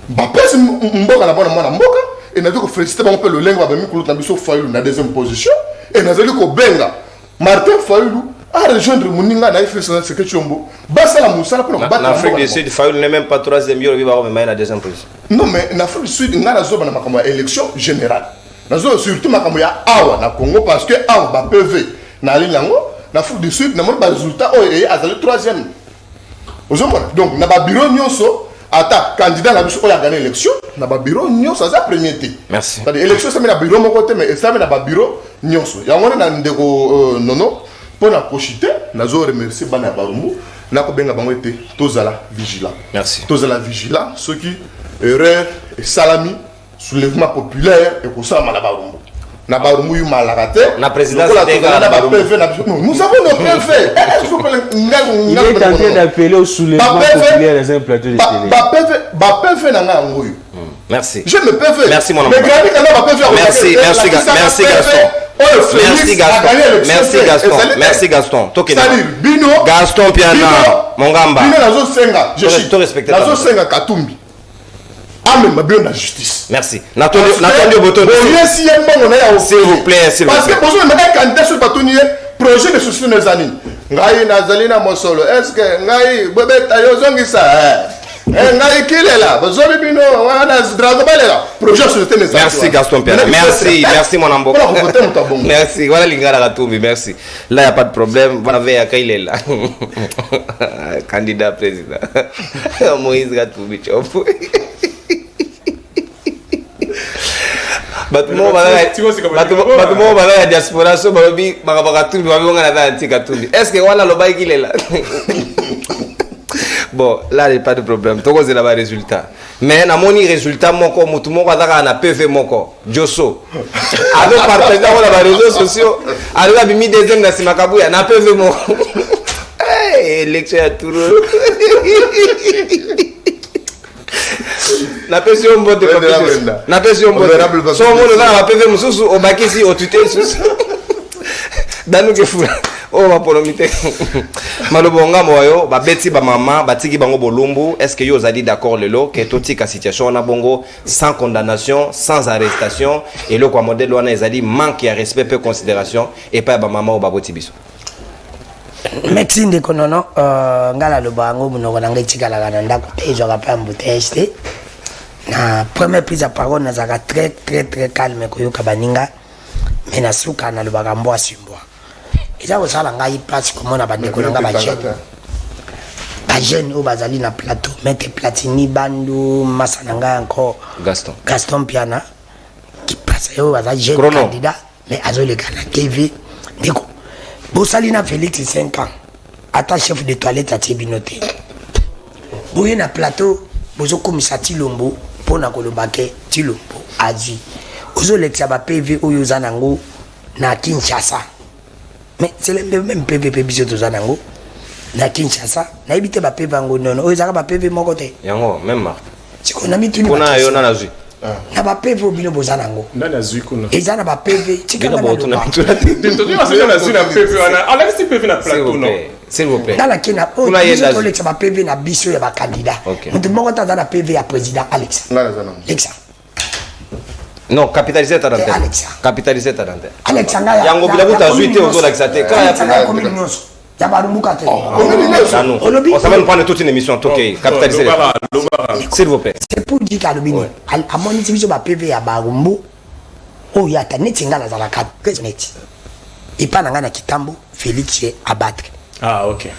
Bah, passe Mboka la main à Mboka. Et nous avons félicité le lingue avec Mikolo Tambiso Fayulu dans la deuxième position. Et nous avons benga Martin Fayulu a rejoindre Mouninga na FSN Seketi Chilombo. Basa la Moussala pour battre. En Afrique du Sud, Fayulu n'est même pas troisième, il va avoir la deuxième position. Non, mais en Afrique du Sud, il y a une élection générale. Nous avons surtout il Awa na Congo parce que Awa ba PV na Linango, en Afrique du Sud, nous avons des résultats et le troisième. Donc, na ba bureau nyonso ata candidat na biso a gagné l'élection, na ba bureau nyonso ça premier té. Merci. C'est-à-dire élection ça met na bureau mon côté mais ça met na ba bureau nyonso. Ya ngona na ndeko nono pour na profiter, nazo remercier bana Barumbu, na ko benga bango été tozala vigilant. Merci. Tozala vigilant ceux qui erreur et salami soulèvement populaire et pour ça na Barumbu. Na Barumbu yu malakate. Na présidence nous avons nos préfets. Il est en train d'appeler au soulèvement populaire les plateaux de télé. Merci. Je me PV. Merci mon ami. Merci Gaston. Merci Gaston. Salut Bino. Gaston Piana. Mongamba. Bino nazo senga. Je suis respecté. Nazo senga Katumbi. Amen, ma bien la justice. Merci. N'attendez au bouton. S'il vous plaît, s'il vous plaît. Parce que pour un candidat sur le projet de société des années. Ngai Nazalina Mosolo. Est-ce que Ngai Bobet Ayozongi ça? Ngai qui est là? Bozobi Bino, Wana Dragobalela. Projet de société des années. Merci Gaston Pierre. Merci mon ambo. Merci. Voilà Lingara Gatumbi. Merci. Là, il n'y a pas de problème. Voilà, il est là. Candidat président. Moïse Gatumbi. Batumo bala ya diaspora so babi bakatumbi babonga na tanti katumbi. Est-ce que wala lobai qu'il est là? Bon, là il n'y a pas de problème. Toko c'est là bas résultat. Mais na moni résultat moko mutu moko azaka na PV moko. Joso. Avec partager dans les réseaux sociaux, alors bimi deuxième na simakabuya na PV moko. Eh, élection à Touro. La pression botte de la pression botte. Son monde là va payer mususu au bakisi au tutel sus. Danu ke fula. Oh ma polomité. Malobonga moyo ba beti ba mama batiki bango bolumbu. Est-ce que yo zali d'accord lelo que totika situation na bongo sans condamnation, sans arrestation et le quoi modèle wana ezali manque ya respect peu considération et pas ba mama au baboti biso. merci ndeko nono ngala loba yango monoko na ngai tikalaka na ndako te ezwaka mpe embouteillage te na première prise ya parole nazalaka très calme koyoka baninga me na suka nalobaka mbwa simbwa eza kosala ngai place komona bandeko na ngai bajeune oyo bazali na plateau Maître Platini bandu masa na ngai encore Gaston Piana kipasa oyo baza jeune candidat mais azoleka na TV ndeko bosali na Félix 5 ans ata chef de toilette atie bino te boye na plateau bozokomisa Tilombo mpona koloba ke Tilombo azwi ozolekisa ba-PV oyo oza nango na Kinshasa mais c'est le même PV biso toza nango na Kinshasa nayebi te ba-PV yango nono oyo ezaka ba-PV moko te yango même marque siko na mituni kuna yo na nazwi na ba-PV bino boza nango ndani azwi kuna eza na ba-PV tika botuna tuna azwi na PV wana ala si PV na plateau non s'il vous plaît dans la kena oh biso tolexa ba-PV na biso ya bacandidat mutu moko taza na PV ya président Alex non capitaliser ta dante capitaliser ta dante Alex yango bila butazwi te ozolakisa te kala ya ya barumbuka te on ça va nous prendre toute une émission ok capitaliser s'il vous plaît c'est pour dire qu'alobini amoni biso ba PV ya barumbu oh ya ta neti ngala za la carte net et pas ngana kitambo Félix abattre ok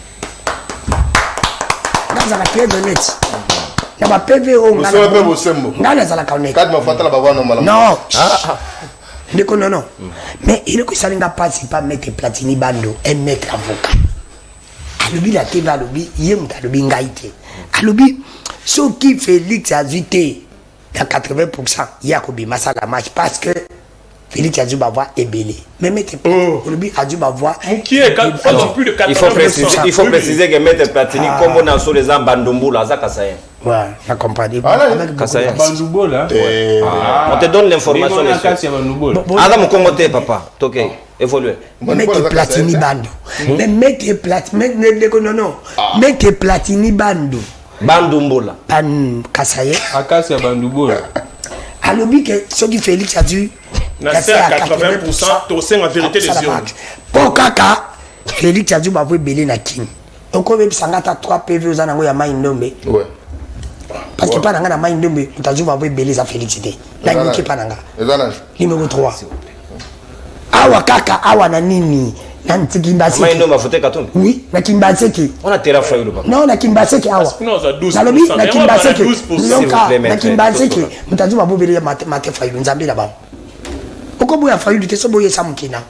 ngaza la PV net na ba PV o ngana za la carte net kadma fatala babana mala non ndeko non mais il est que ça n'inga pas si pas Maître Platini bando un maître avocat alobi la TV alobi yem alobi ngaite alobi ce qui Félix a ajouté à 80% yakobi masala match parce que Félix a dû avoir ébélé mais Maître alobi a dû avoir qui est plus de 80%. il faut préciser que Maître Platini comme on a sur les ambandumboula za kasayen ouais la compagnie Bandumbola on te donne l'information Adam mon Congoté papa OK évoluer Maître Platini bando mais Maître Platini non Maître Platini bando Bandumbola ban kasaye akasi ya Bandumbola alobi que ce qui Félix a dû na c'est à 80% to c'est en vérité les yeux pour kaka Félix a dû m'avoir belé na king donc on même sangata 3 PV aux anango ya maindombe ouais parce que pas na maindombe tu dû m'avoir belé za Félix té na niki pa nanga numéro 3 awa kaka awa na nini na ntikimbasi maindombe fote katumbi oui na kimbaseki on a terra fayu papa non na kimbaseki awa nalobi na kimbaseki na kimbaseki mutazu m'avoir belé mate fayu nzambe là bas pourquoi boya fayu te so boye samukina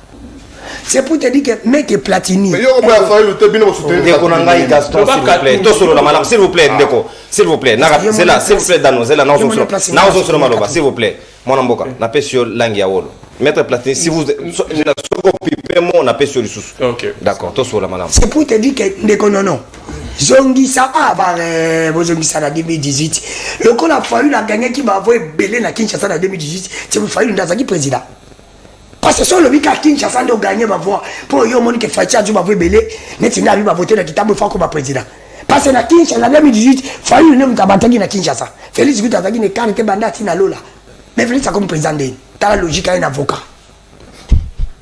c'est pour te dire que Maître Platini mais yo boya fayu te bino soutenir ndeko na ngai Gaston s'il vous plaît to solo la madame s'il vous plaît ndeko s'il vous plaît c'est là s'il vous plaît dano c'est là na solo maloba s'il vous plaît mon amboka na pesio langi ya wolo Maître Platini si vous na soko pipemo na pesio lisusu OK d'accord to solo la madame c'est pour te dire que ndeko non zongisa avare bozongisa na 2018 le qu'on a fallu la gagner qui va avoir belé na Kinshasa na 2018 c'est pour fallu ndazaki président parce que sur le week-end Kinshasa ndo gagner va voir pour yo monique Fatia du va avoir belé net na va voter na kitambo fa comme président parce que na Kinshasa na 2018 fallu ne mutabataki na Kinshasa Félix Gutazaki ne kan ke bandati na lola mais Félix comme président dans la logique un avocat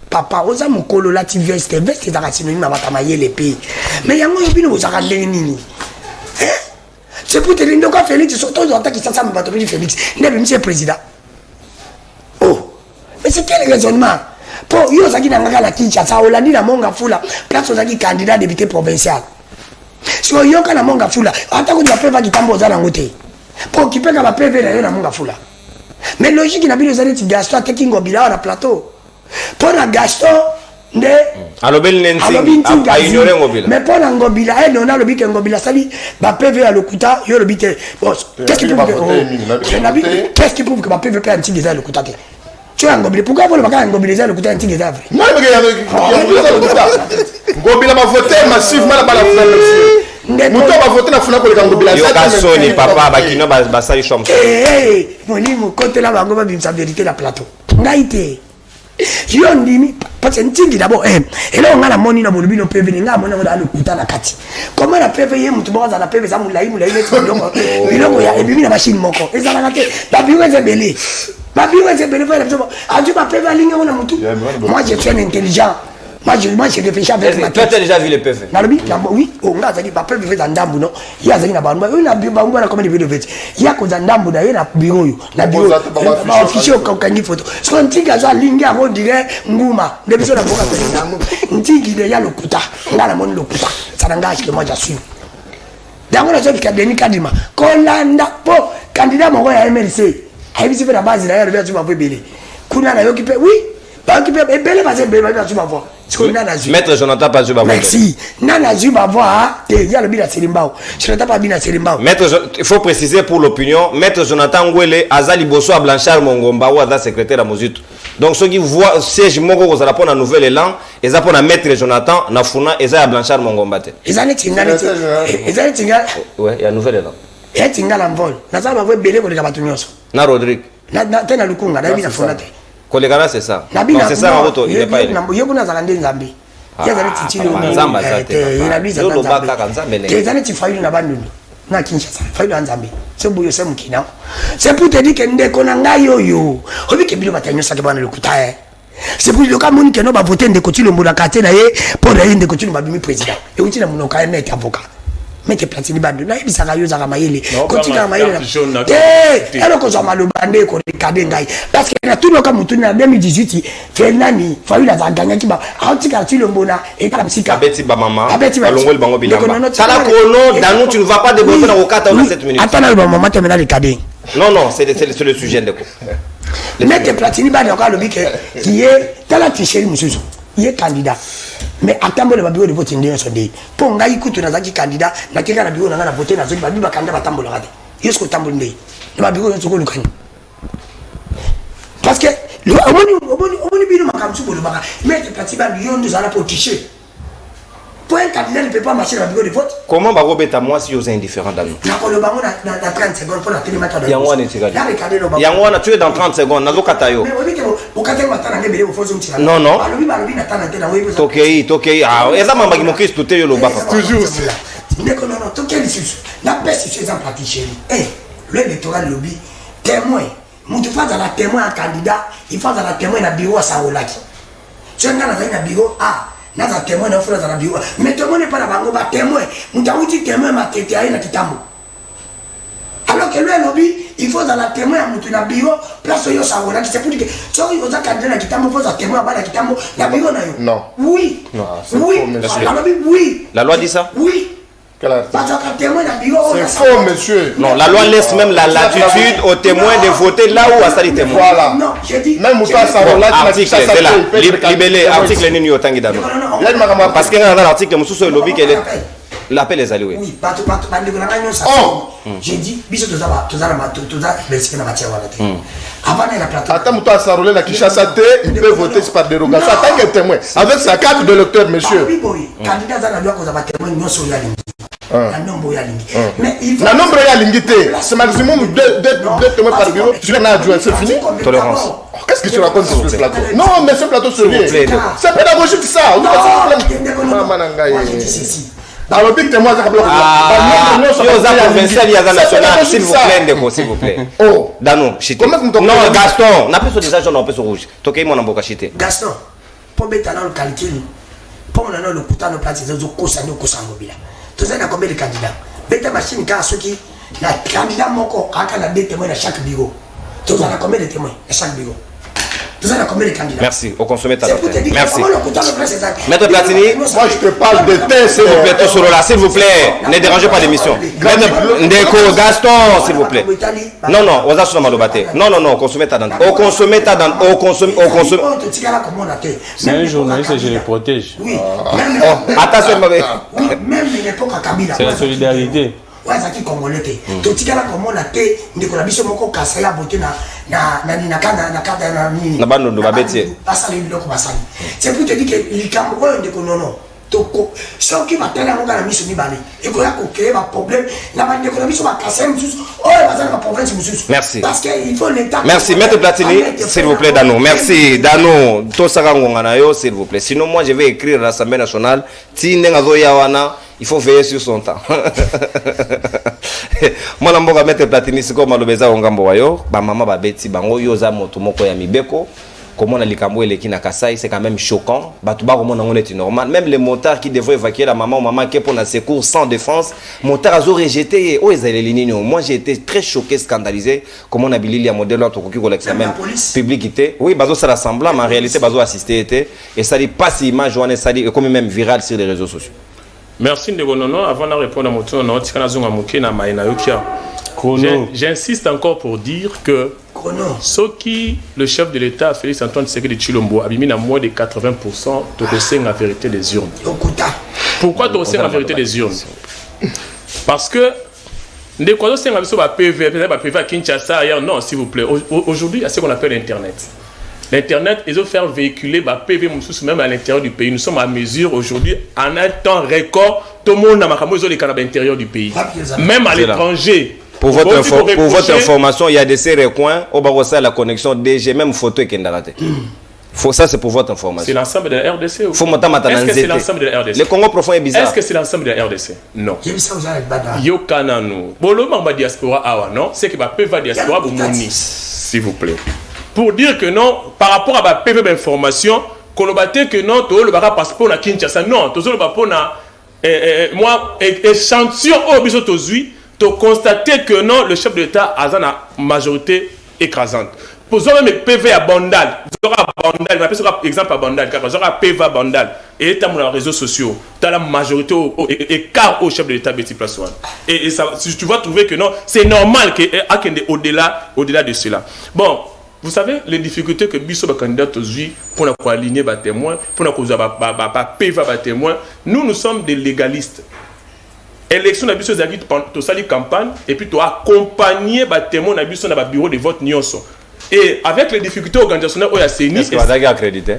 papa oza mokolo lati veste ezaka synonyme abata mayele pe mais yango yo bino ozaka ndenge nini c'est pour te dire ndoko Félix surtout ozata kisasa mbato bi Félix ndebe monsieur président oh mais c'est quel raisonnement pour yo ozaki na ngaka la Kinshasa olandi na monga fula place ozaki candidat député provincial si yo kana monga fula ata ko diape va kitambo ozala ngote pour occuper ka ba PV na yo na monga fula mais logique na bino ozali ti Gaston taking ngobila na plateau pour la Gaston nde alobeli nensi a ignorer ngobila mais pour la ngobila non a lobi ke ngobila sali ba PV à lokuta yo lobi te qu'est-ce qui prouve que qu'est-ce qui prouve que ba PV peut anti des lokuta te tu as ngobila pourquoi vous le pas ngobila lokuta anti des vrai non ngobila ba voter massivement la bala funa muto ba voter na funa ko le ngobila yo kasoni papa bakino basali chom moni mo côté là bango ba bimsa vérité la plateau ngaite yo ndimi parce que ntingi d'abord et là on a la moni na bolobi no PV nga mona ngo dalo kuta na kati comment la PV ye mutu boza na PV za mulai net bilongo ya ebibi na machine moko ezala ngate ba biwe ze belé faire a dû ma PV alinga ona mutu moi je suis un intelligent Moi, je réfléchis avec ma Toi, tête. tu as déjà vu le PV? Oui, on a dit que le PV dans Ndambu, non? Il y a des gens qui ont combien de vidéos de fait. Il y a des Ndambu, il y a un bureau. La bureau, affiché au Kankani photo. Ce qu'on dit que ça, Linga, on dirait Ngouma. Depuis ça, on a beaucoup de on dit qu'il y a le Kuta. On a le Kuta. Ça n'engage que moi, j'assume. Dans le cas de Denis Kadima, Kolanda, candidat, mon roi à MLC. A vu si fait la base, il a réveillé sur ma voix belé. Kuna n'a occupé, oui. Pas occupé, et belé, parce que belé, sur ma voix. Maître Jonathan pas sur ma voix. Merci. Nana Zuba voix, il y a le bilan Selimbao. Je n'entends pas bien Selimbao. Maître, il faut préciser pour l'opinion, Maître Jonathan Ngwele, Azali Bosso, Blanchard Mongomba, ou Azali secrétaire à Mozut. Donc ceux qui voient siège Moko, vous allez prendre un nouvel élan, ils apprennent à Maître Jonathan, Nafuna, et à Blanchard Mongomba. Ils en est tingala. Ils en est tingala. Ouais, il y a un nouvel élan. Et tingala en vol. Naza va voir belé pour les cabatunioso. Na Rodrigue. Na tena lukunga, na bina fonate. Kolekana c'est ça. Non, c'est ça en route, il n'est pas là. Yokuna zalande Nzambi. Yazali titilo. Nzamba zate. Il a lui Yo lo baka kanzambe ne. Les années tu failli na bandu. Na Kinshasa, failli Nzambi. C'est bouyo c'est mukina. C'est pour te dire que ndeko na ngai yoyo. Obi ke bilo matanyo sa ke bana lokuta eh. C'est pour le cas moun ke no ba voter ndeko tilo mbula kate na ye pour aller ndeko tilo babimi président. Et uti na munoka na été avocat. Mete Platini bandu na ebisa ka yo za mayele. Kotika mayele. Alors que ça malobande ko regarder ngai parce que na tout le cas mutu na 2018 Fernani failli la gagner ki ba antika tilo mbona et ta msika. Abeti ba mama. Alongol bango bilamba. Tala kono danu tu ne vas pas développer dans okata on a 7 minutes. Attends le maman tu mena le cadet. Non, c'est le sujet ndeko. Mete Platini bandu ka lobi qui est tala ticheli mususu. Il est candidat. Mais attends le bureau de vote indien sondé. Pour ngai kutu na zaki candidat na kika na bureau na na voter na zaki ba candidat batambola rade. Yesko tambola ndé. Na bureau na zoko lukani. Parce que le omoni bino makamsu bolo baka. Mais Platini bandu yondo za la pour tricher. Pour un candidat ne peut pas marcher dans le bureau de vote. Comment va robeta moi si vous êtes indifférent dans nous? Na ko le bango na 30 secondes pour la télémata. Yangwana tigadi. Là regarder le bango. Yangwana tu es dans 30 secondes nazo katayo. Mais obi ke okate matana ngebe au fozo mtila. Non. Balobi na tana tena wewe. Tokei. Ah, eza mamba ki mokis tout yo lo baka. Toujours. Ndeko non, tokeli susu. Na pesi ces en pratique. Le électoral lobby témoin. Mutu faza la témoin un candidat, il faza la témoin na bureau à Saolaki. Tu as na bureau na za témoin na fura za bureau. Mais témoin n'est pas la bango ba témoin. Mutu uti témoin ma tete ayi na kitambo. Alors que le lobby, il faut dans la témoin à mutu na bureau, place yo Saolaki, c'est pour dire que so yo za candidat na kitambo, faut za témoin ba na kitambo, na bureau na yo. Non. Oui. Non, oui. La lobby oui. La loi dit ça? Oui. Parce que témoin na bureau. C'est faux, monsieur. Non, la loi laisse même la latitude aux témoins de voter là où à ça les témoins. Voilà. Non, j'ai dit. Même Moussa Sarola, article, c'est là. Libellé, article Nini Otangi Dano. Parce qu'il y a un article, Moussou sur le lobby, qu'elle est. L'appel est allé, oui. Oui, j'ai dit, biso toza merci na matière wala te. Avant la plateau. Attends, Moussa Sarola, la Kinshasa, il peut voter par dérogation. En tant que témoin, avec sa carte de lecteur, monsieur. Oui, boy. Candidat za na loi ko za ba témoin non sur la ligne. La nombre ya ligne. Mais il faut. La nombre ya ligne, c'est maximum deux témoins par bureau. Tu l'as adjoint, c'est fini. Tolérance. Qu'est-ce que tu racontes sur ce plateau? Non, mais ce plateau sérieux. C'est pédagogique ça. Moi j'ai dit ceci. Dans le pic témoin, ça provincial, il y a national, s'il vous plaît, Ndeko, s'il vous plaît. Oh, Dano, chité. Non, Gaston, n'a pas sur des agents, on peut sur rouge. Tokei mon amboka chité. Gaston, pour mettre dans le calcul, pour nous le couteau de place, c'est au Kosano Kosangobila. Tout ça, il y a combien de candidats? Bête machine, car ceux qui, la candidat, mon corps, a des témoins à chaque bureau. Tout ça, il y a combien de témoins à chaque bureau? Tout ça, il y a combien de candidats? Merci, au consommé ta Merci. Maître Platini, moi je te parle de thèse. S'il vous plaît, Tossorola, s'il vous plaît, ne dérangez pas l'émission. Ndeko, Gaston, s'il vous plaît. Non, on a sur Malobate. Non, au consommé ta dent. Au consommé. C'est un journaliste et je le protège. Oui. Attention, même l'époque à Kabila. C'est la solidarité. Ouais, ça qui congolais te. To tikala comme la te, ndeko na biso moko kasa ya bote na bando babeti. Basali biloko basali. C'est pour te dire que likambo oyo ndeko nono. Toko soki matela ngo na biso mibale. Eko ya ko créer un problème na ba ndeko na biso ba kasa mususu. Oyo bazana ba province mususu. Merci. Parce que il faut l'état. Merci Maître Platini, s'il vous plaît Dano. Merci Dano. Tosaka ngonga na yo s'il vous plaît. Sinon moi je vais écrire à l'Assemblée nationale tinenga zo yawana. Il faut veiller sur son temps. Moi, je Maître Platini, c'est comme le Béza Ongambo Wayo, ba mama ba beti bango yoza moto moko ya mibeko. comment on a likambo et qui na Kasai, c'est quand même choquant. Batouba comment on est normal. Même les motards qui devraient évacuer la maman qui est pour la secours sans défense, motards ont rejeté. Oh, ils allaient les lignes. Moi, j'ai été très choqué, scandalisé. Comment on a bilili à modèle entre qui l'examen public était. Oui, bazo ça rassemble, mais en réalité bazo assisté était et ça dit pas si image ou ça dit comme même viral sur les réseaux sociaux. Merci Ndegonono. Avant de répondre à mon tour, j'insiste encore pour dire que ce qui le chef de l'État, Félix Antoine Tshisekedi Tshilombo, a mis à moins de 80% de la vérité des urnes. Pourquoi de la vérité des urnes? Parce que des quoi c'est un PV, PV à Kinshasa ailleurs, non, s'il vous plaît. Aujourd'hui, il y a ce qu'on appelle Internet. L'Internet, ils ont fait véhiculer PV même à l'intérieur du pays. Nous sommes à mesure aujourd'hui, en un temps record, tout le monde a les canaux à l'intérieur du pays. Même à l'étranger. Pour votre information, il y a des recoins, au Barossa, la connexion DG, même photo qui est raté. Ça, c'est pour votre information. C'est l'ensemble de la RDC. Est-ce que c'est l'ensemble de la RDC? Le Congo profond est bizarre. Est-ce que c'est l'ensemble de la RDC? Non. Yo Kananu. Bolo Mamba diaspora awa, non? C'est que PV diaspora Boumoni, s'il vous plaît. Pour dire que non, par rapport à ma PV d'information, qu'on a battu que non, tout le bara passeport à Kinshasa, non, tout le bara na moi échantillon au biso tozui, tu constater que non, le chef de l'État a une majorité écrasante. Pour ça même PV à Bandal, Zora Bandal, je vais exemple à Bandal, car Zora PV à Bandal, et tu as les réseaux sociaux, tu as la majorité écart au chef de l'État Betty Place One. Et ça, si tu vas trouver que non, c'est normal qu'il y ait au-delà de cela. Bon. Vous savez les difficultés que Bisso va candidat aujourd'hui pour aligner les témoins, pour PV témoins. Nous sommes des légalistes. Élection de Bisso Zagit, tu sali campagne et puis tu accompagner les témoins de Bisso dans le bureau de vote Nyonso. Et avec les difficultés organisationnelles, est-ce que vous avez accrédité?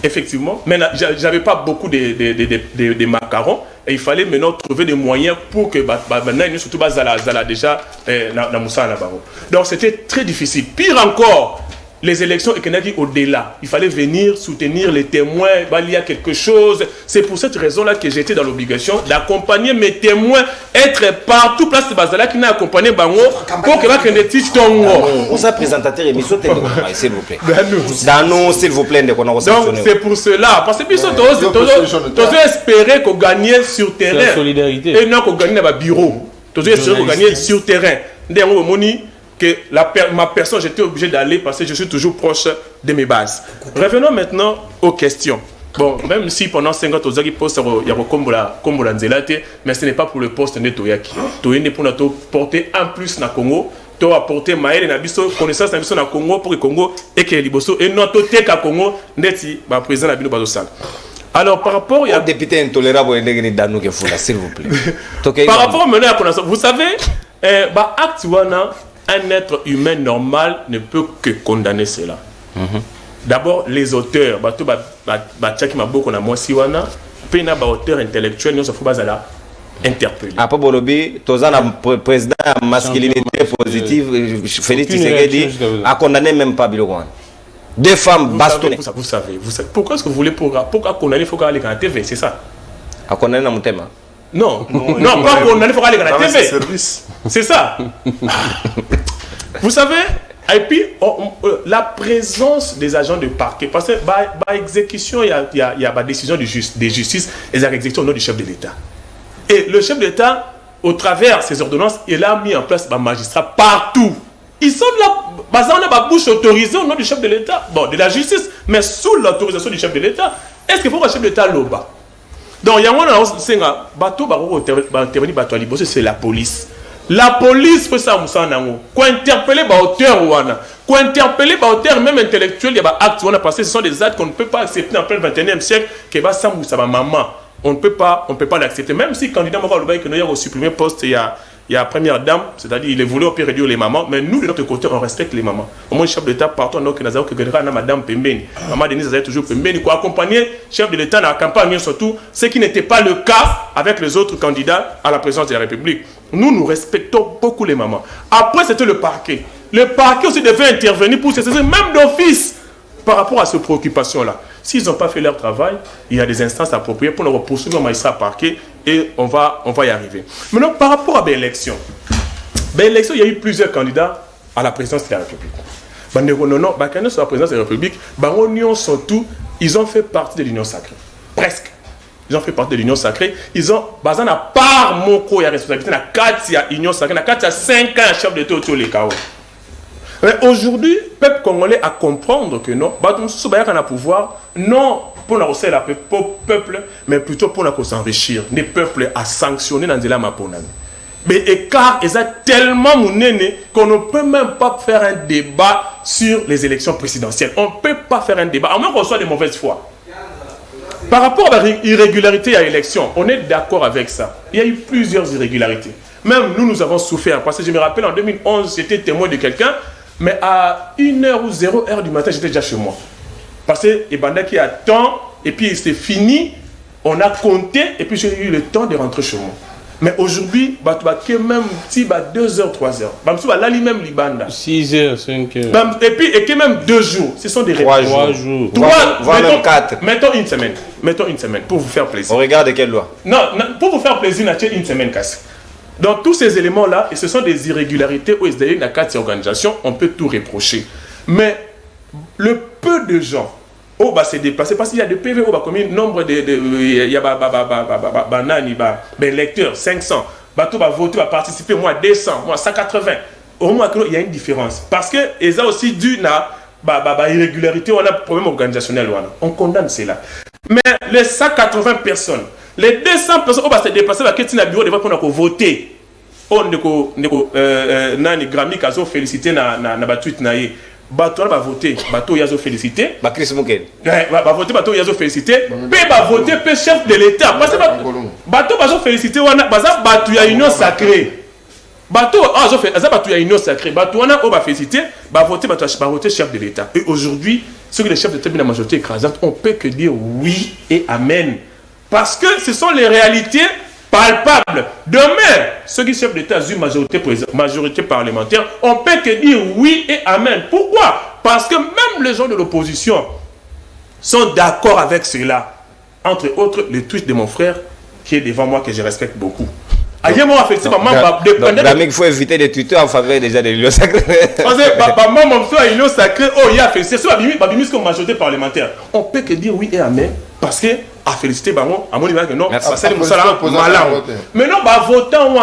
Effectivement, mais j'avais pas beaucoup de macarons et il fallait maintenant trouver des moyens pour que maintenant surtout Zala déjà dans Moussa Nabaro. Donc c'était très difficile. Pire encore, les élections et Kennedy au-delà. Il fallait venir soutenir les témoins, il y a quelque chose. C'est pour cette raison-là que j'étais dans l'obligation d'accompagner mes témoins, être partout, place de Bazala qui n'a accompagné Bango pour que Kennedy tombe. On a présentateur émission s'il vous plaît. Dans nous, s'il vous plaît, donc c'est pour cela. Parce que tu as espéré qu'on gagne sur terrain. Et non qu'on gagne dans le bureau. Tu as espéré qu'on gagne sur terrain. Que ma personne, j'étais obligé d'aller parce que je suis toujours proche de mes bases. Revenons maintenant aux questions. Bon, même si pendant 5 ans, tu as posté Kombola Nzelate, mais ce n'est pas pour le poste de Toyaki. Toyaki pour nous porter en plus dans le Congo, tu as apporté Maël et Nabiso, connaissance dans le Congo pour le Congo et que Liboso et notre Teka Congo, neti, président Nabino Bazosal. Alors, par rapport à. Député intolérable, s'il vous plaît. Par rapport à connaissance, vous savez, actuellement, un être humain normal ne peut que condamner cela. D'abord, les auteurs, auteurs intellectuels, nous sommes interpellés. Après Bolobi, le président de masculinité positive, Félix Tshisekedi, a condamné même pas Bilogouane. Deux femmes bastonnées. Vous savez. Pourquoi est-ce que vous voulez pourquoi condamner, il faut aller à la TV, c'est ça? A condamné dans mon thème. Non, pas condamner, il faut aller à la TV. C'est ça. Vous savez, et puis la présence des agents de parquet, parce que par exécution, il y a la décision de justice et la exécution au nom du chef de l'État. Et le chef de l'État, au travers de ses ordonnances, il a mis en place des magistrats partout. Ils sont là, basant la bouche autorisée au nom du chef de l'État, bon, de la justice, mais sous l'autorisation du chef de l'État. Est-ce qu'il faut que le chef de l'État l'oba? Donc, il y a un c'est la police. La police peut ça, quoi interpeller les auteurs, quoi interpeller les auteurs, même intellectuels, il y a des actes, parce que ce sont des actes qu'on ne peut pas accepter en plein 21e siècle, que va ça, maman. On ne peut pas l'accepter. Même si le candidat Moussa Loubaï, que nous avons supprimé poste, il y a première dame, c'est-à-dire il est voulu au pire réduire les mamans, mais nous, de notre côté, on respecte les mamans. Au moins, le chef de l'État, partout, nous avons que madame Pembeni. Maman Denise a toujours Pembeni, quoi accompagner le chef de l'État dans la campagne, surtout, ce qui n'était pas le cas avec les autres candidats à la présidence de la République. Nous respectons beaucoup les mamans. Après, c'était le parquet. Le parquet aussi devait intervenir pour se saisir, même d'office, par rapport à ces préoccupations-là. S'ils n'ont pas fait leur travail, il y a des instances appropriées pour nous poursuivre au magistrat parquet et on va y arriver. Maintenant, par rapport à l'élection, il y a eu plusieurs candidats à la présidence de la République. non, Bakane sur la présidence de la République, Union surtout, ils ont fait partie de l'Union sacrée. Presque. Ils ont fait partie de l'Union sacrée. Ils ont, à part mon co, il y a responsabilité, il y a 4 Union sacrée, il y a 4 à 5 ans, chef de tout les chaos. Mais aujourd'hui, le peuple congolais a comprendre que non, on a pouvoir, non pour nous la peuple, mais plutôt pour nous s'enrichir. Les peuples à sanctionner dans la maponami. Mais écart est tellement mounéné qu'on ne peut même pas faire un débat sur les élections présidentielles. On ne peut pas faire un débat, à moins qu'on soit de mauvaise foi. Par rapport à l'irrégularité à l'élection, on est d'accord avec ça. Il y a eu plusieurs irrégularités. Même nous avons souffert. Parce que je me rappelle, en 2011, j'étais témoin de quelqu'un, mais à 1h ou 0h du matin, j'étais déjà chez moi. Parce que Ebanda qui attend, et puis c'est fini, on a compté, et puis j'ai eu le temps de rentrer chez moi. Mais aujourd'hui, même si 2h, 3h, là, même Libanda. 6h, 5h. Et puis même 2 jours. Ce sont des 3 jours. 3, voire même 4. Mettons une semaine. Mettons une semaine pour vous faire plaisir. On regarde quelle loi? Non, pour vous faire plaisir, une semaine casse. Donc tous ces éléments-là, et ce sont des irrégularités où il y a 4 organisations, on peut tout reprocher. Mais le peu de gens, c'est déplacé parce qu'il y a des PV, comme nombre de il y a lecteurs 500, bateau va voter, va participer, moi 200, moi 180. Au moins il y a une différence parce que et ça aussi dû à irrégularité, on a un problème organisationnel, on condamne cela. Mais les 180 personnes, les 200 personnes se déplacer à quel bureau de vote pour voter. On nani Grammy kazo félicité na tweet na ye. Bateau va voter, bateau yazo félicité. Chris Mouken. Va voter, bateau yazo félicité. Pe va voter, pe chef de l'État. Parce que bateau va félicité, bateau ya union sacrée. Bateau bateau ya union sacrée. Bateau va félicité, va voter chef de l'État. Et aujourd'hui, ceux que les chefs d'État de la majorité écrasante, on peut que dire oui et amen. Parce que ce sont les réalités palpable. Demain, ceux qui sont chefs d'État ont une majorité parlementaire, on peut que dire oui et amen. Pourquoi? Parce que même les gens de l'opposition sont d'accord avec cela. Entre autres, le tweet de mon frère qui est devant moi, que je respecte beaucoup. Il faut éviter de tweeter en faveur déjà de l'Union sacrée. Parce que l'Union sacrée, c'est ça, comme majorité parlementaire. On peut que dire oui et amen. Parce que à féliciter à mon niveau que non, mais non, votant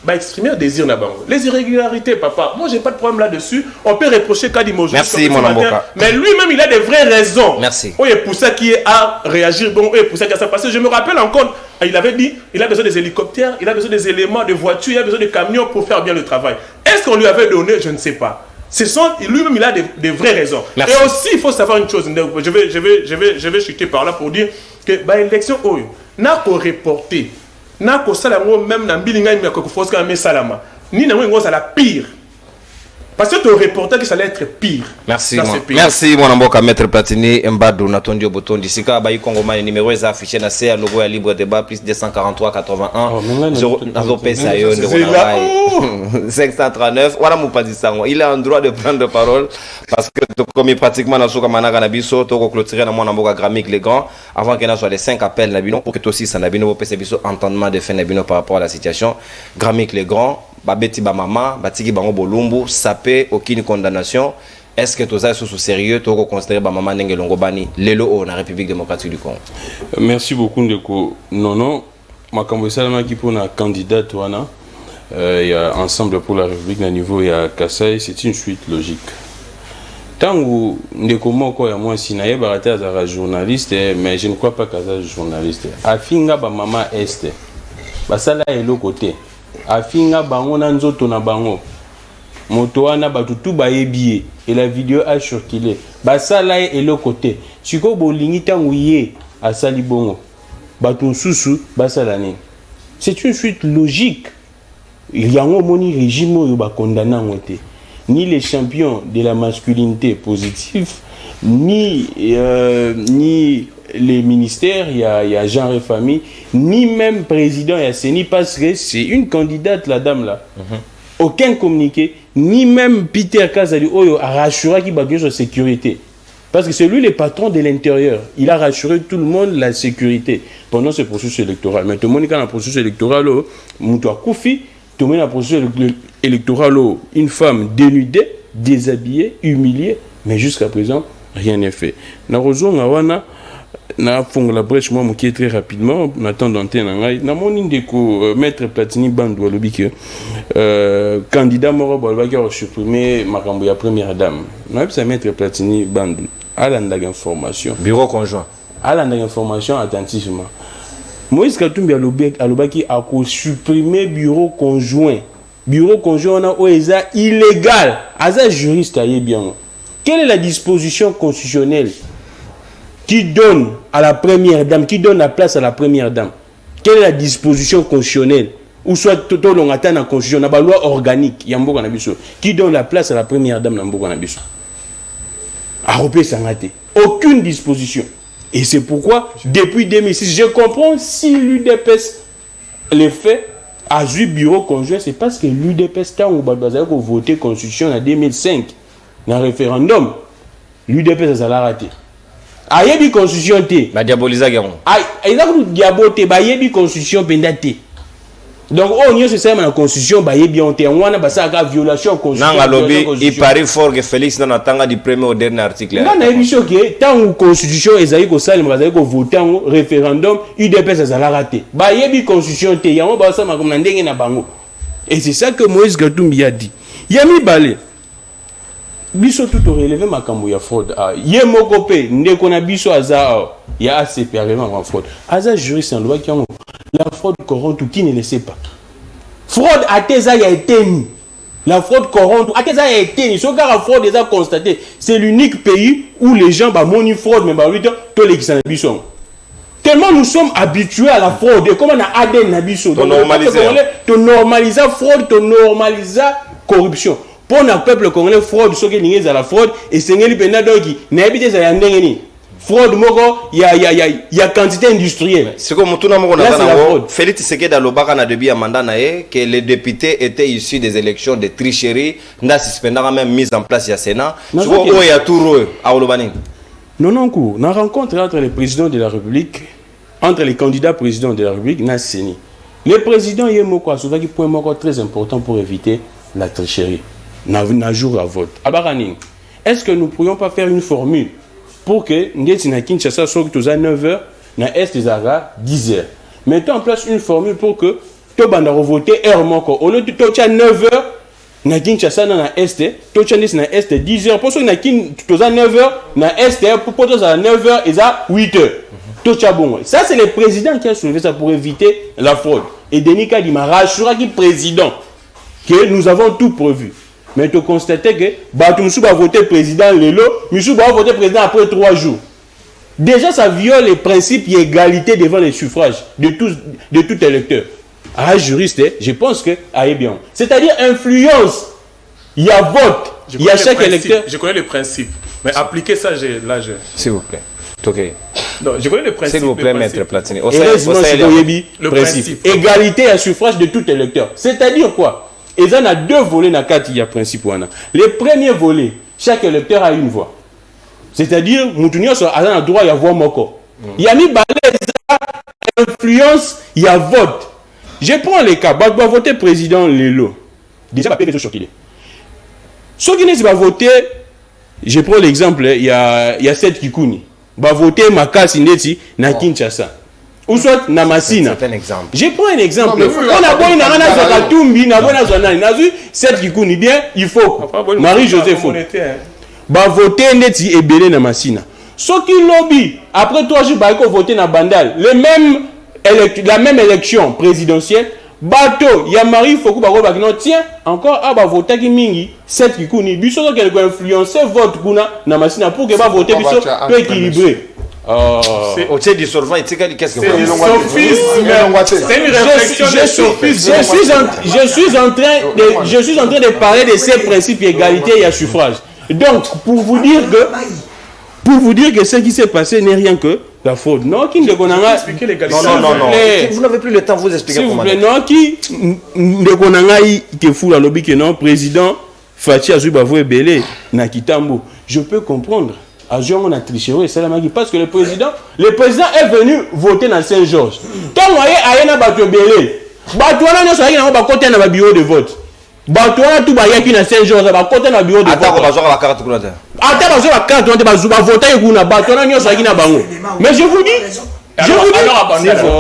exprimer un désir là-bas. Les irrégularités, papa, moi j'ai pas de problème là-dessus. On peut reprocher Kadimojo. Merci mon Amboka. Mais lui-même il a des vraies raisons. Merci. Et pour ça qui est à réagir, et pour ça qui a ça passé. Je me rappelle encore, il avait dit, il a besoin des hélicoptères, il a besoin des éléments de voitures, il a besoin de camions pour faire bien le travail. Est-ce qu'on lui avait donné? Je ne sais pas. Lui-même, il a des vraies raisons. Merci. Et aussi, il faut savoir une chose. Je vais chuter par là pour dire que l'élection, n'a qu'à reporter. N'a qu'à salamou, même dans Bilinga, il y a quelque chose qui est salama. Ni n'a pas la pire. Parce que tu reporter que ça allait être pire. Merci, merci mon Amboka, Maître Platini, Mbadou, Natondi Oboton, Dissika, Bayi Kongoma, le numéro est affiché dans le logo à libre débat, plus 243 81 539. Voilà mon pas dit ça. Il a un droit de prendre la parole parce que comme il pratiquement dans ce camana Ganabiso, tu as clôturé dans mon Amboka Gramique les grands avant qu'il y ait soit les 5 appels Nabino pour que toi aussi ça Nabino PC biso entendement de fin Nabino par rapport à la situation. Gramique les grands. Babeti ba maman, batiki bango bolumbu, sapé aucune condamnation. Est-ce que tout ça est sous sérieux, tu considérer ba maman ndenge longobani lelo na République démocratique du Congo? Merci beaucoup Ndeko. Non, makambo salama qui pour na candidate wana il y a ensemble pour la République na niveau il y a Kassai, c'est une suite logique. Tangu Ndeko moko ya moi sinaye barata azara journaliste mais je ne crois pas qu'azara journaliste. Afinga ba maman este. Basala elo côté. Afinga bango na nzoto na bango moto wana batutu bayebiye et la vidéo a circulé basala et le côté siko bolingi tangu ye asali bongo batu susu basala ni. C'est une suite logique. Il y a un moni régime où ba condamna ngote ni les champions de la masculinité positive ni les ministères, il y a genre et famille, ni même président, il y a CENI, parce que c'est une candidate, la dame là. Aucun communiqué, ni même Peter Kazali a rassuré qu'il va bien sa sécurité. Parce que c'est lui le patron de l'intérieur. Il a rassuré tout le monde la sécurité pendant ce processus électoral. Mais tout le monde, dans le processus électoral, Moutoua Koufi, tout le monde dans le processus électoral, une femme dénudée, déshabillé, humilié, mais jusqu'à présent, rien n'est fait. Na fonga la brèche moi qui est très rapidement on attend d'antenne ngai na moni ndeko maître Platini Bandou alobi que candidat moro balba qui a supprimé makambo ya première dame na ça maître Platini Bandou alanda information bureau conjoint alanda information attentivement Moïse Katumbi alobaki a supprimer bureau conjoint on a oeza illégal aza juriste aye bien quelle est la disposition constitutionnelle qui donne à la première dame, qui donne la place à la première dame? Quelle est la disposition constitutionnelle? Ou soit tout le monde attend la constitution, la loi organique, qui donne la place à la première dame aucune disposition. Et c'est pourquoi, depuis 2006, je comprends si l'UDPS le fait à jouer bureau conjoint, c'est parce que l'UDPS a voté constitution en 2005, dans le référendum, l'UDPS a raté. Ayebi constitution té ba diaboliser garon aïe na diaboté ba yebi constitution pendate donc on y c'est la constitution ba yebi on té wana ba ça violation constitution nanga lobby il paraît fort que Félix na tanga du premier au dernier article na yebi choqué tant constitution ezali ko sala ba ezali ko voter en référendum UDPS ezala raté ba yebi constitution té yango ba ça ma comme na ndenge na bango et c'est ça que Moïse Katumbi a dit yami balé biso tout relevé makambo ya fraude ye moko pe ndeko na biso aza ya ACP vraiment en fraude aza juriste en loi qui la fraude corrompue qui ne le sait pas fraude ateza ya eteni la fraude corrompue ateza ya eteni so car fraude déjà constaté c'est l'unique pays où les gens ba moni fraude mais ba lui to l'exana biso tellement nous sommes habitués à la fraude comme on a ADN na biso to normaliser fraude to normaliser corruption. Pour le peuple congolais, fraude, ce qui est à la fraude, et c'est ce qui est à la fraude, il y a quantité industrielle. C'est comme tout le monde a Félix Tshisekedi a dit que les députés étaient issus des élections de tricherie, n'a suspendant même mise en place du Sénat. Il y a tout à Olobani. Non, la rencontre entre les présidents de la République, entre les candidats présidents de la République, n'a séni. Le président Yemoko a soulevé un point très important pour éviter la tricherie. Na jour à vote. Est-ce que nous ne pourrions pas faire une formule pour que Ndeti Kinshasa soit à 9h, na Est 10h. Mettons en place une formule pour que tout le monde vote heure moko. Au lieu de tout à 9h, na Kinshasa na Est, tout à na Est 10h. Pour ceux qui sont à 9h, na Est, pour à 9h et à 8h. Tout à bon. Ça, c'est le président qui a soulevé ça pour éviter la fraude. Et Denis Kadima rassura qui président que nous avons tout prévu. Mais tu constates que Batumsou va voter président Lelo, Moussou va voter président après 3 jours. Déjà, ça viole les principes d'égalité devant les suffrages de tout électeur. Ah, juriste, je pense que aïe bien. C'est-à-dire influence. Il y a vote. Il y a chaque électeur. Je connais le principe. Mais appliquer ça, s'il vous plaît. Okay. Non, je connais le principe. S'il vous plaît, maître Platini. Le principe. Égalité à suffrage de tout électeur. C'est-à-dire quoi? Et il y a 2 volets dans le principe. Le premier volet, chaque électeur a une voix. C'est-à-dire, Moutounio a droit à voix moko. Il y a mis influence, il y a vote. Je prends les cas. Il va voter président Lelo. Déjà, il va payer choqué. Ceux qui va voter, je prends l'exemple, il y a 7 Kikouni. Il va voter Makasi Ndeti na Kinshasa. Ou soit Namasina. C'est un exemple. Je prends un exemple. On a beau une a vu 7 Kikouni bien, il faut. Marie-Joseph faut. Va voter Ndeti et Belé Namasina. Ceux qui lobby, après 3 jours, ils vont voter dans Bandal. La même élection présidentielle. Bateau, il y a Marie Fokou tiens, encore à voter qui mingi, 7 Kikouni. Biso qui va influencer vote kuna Namasina pour que va voter biso peu équilibré. C'est dissolvant. Qu'est-ce que c'est une réflexion de sophisme. Je suis en train de parler de ces principes d'égalité et à suffrage. Donc, pour vous dire que ce qui s'est passé n'est rien que la fraude. Non, qui ne connaît expliquer l'égalité. Non. Vous n'avez plus le temps, vous expliquez comment. S'il vous plaît, non, qui ne connaît que fou la lobby que non, président Fachi Azubavo Ebele na Kitambo. Je peux comprendre. On a triché, parce que le président est venu voter dans Saint-Georges. Quand vous voyez Ayana Batobele, Batouana n'a pas côté dans le bureau de vote. bato wana tout bayaki na Saint-Georges bakota na bureau de vote atako bazwaka bakarte kuna te ata bazwa bakarte wana te bavotaki kuna bato wana nyonso ayaki na bango mais je vous dis s'il vous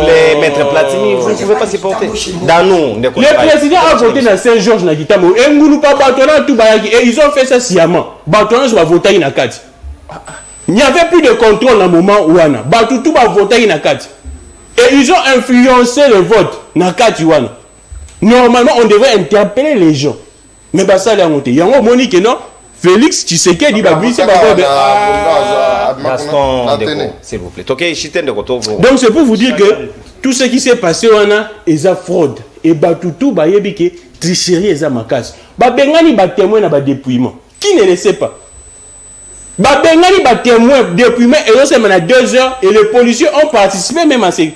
plaît, Maître Platini, vous ne pouvez pas supporter. Dans nous, le président a voté dans Saint-Georges na Kitamo. Et Ngouloupa Batona tout bayaki. Et ils ont fait ça sciemment. Batona va voter na Kati. Il n'y avait plus de contrôle dans le moment où on a. Batou tout va voter na Kati. Et ils ont influencé le vote na Kati wana. Normalement, on devrait interpeller les gens. Mais bah ça l'a monté. Il y a un Monique non. Félix Tshisekedi babi c'est pas s'il vous plaît. Donc c'est pour vous dire que tout ce qui s'est passé on a est fraude et batutu ba yebike tricherie eza makasi. Ba bengani ba témoin na ba dépouillement. Qui ne le sait pas? Ba bengani ba témoin dépouillement et on s'est mené à 2 heures et les policiers ont participé même à ces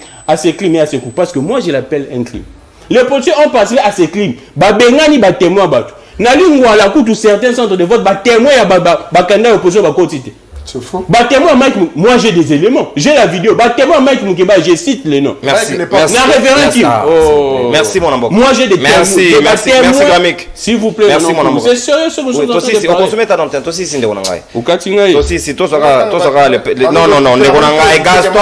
crimes et à ces coups parce que moi je l'appelle un crime. Les policiers ont participé à ces crimes. Ba bengani ba témoin batu. Nalingwa la coup certains centres de vote ba témoin ya ba candidat opposition ba quotité. C'est faux. Ba témoin Mike, moi j'ai des éléments, j'ai la vidéo. Ba témoin Mike Mukeba, je cite les noms. Merci. Merci mon amour. Moi j'ai des témoins. Merci Gramik. S'il vous plaît. Merci mon amour. C'est sérieux ce que vous êtes on consomme ta antenne, toi aussi c'est ndeko nangai. Ukatingai. Toi aussi toi sera non ndeko nangai Gaston.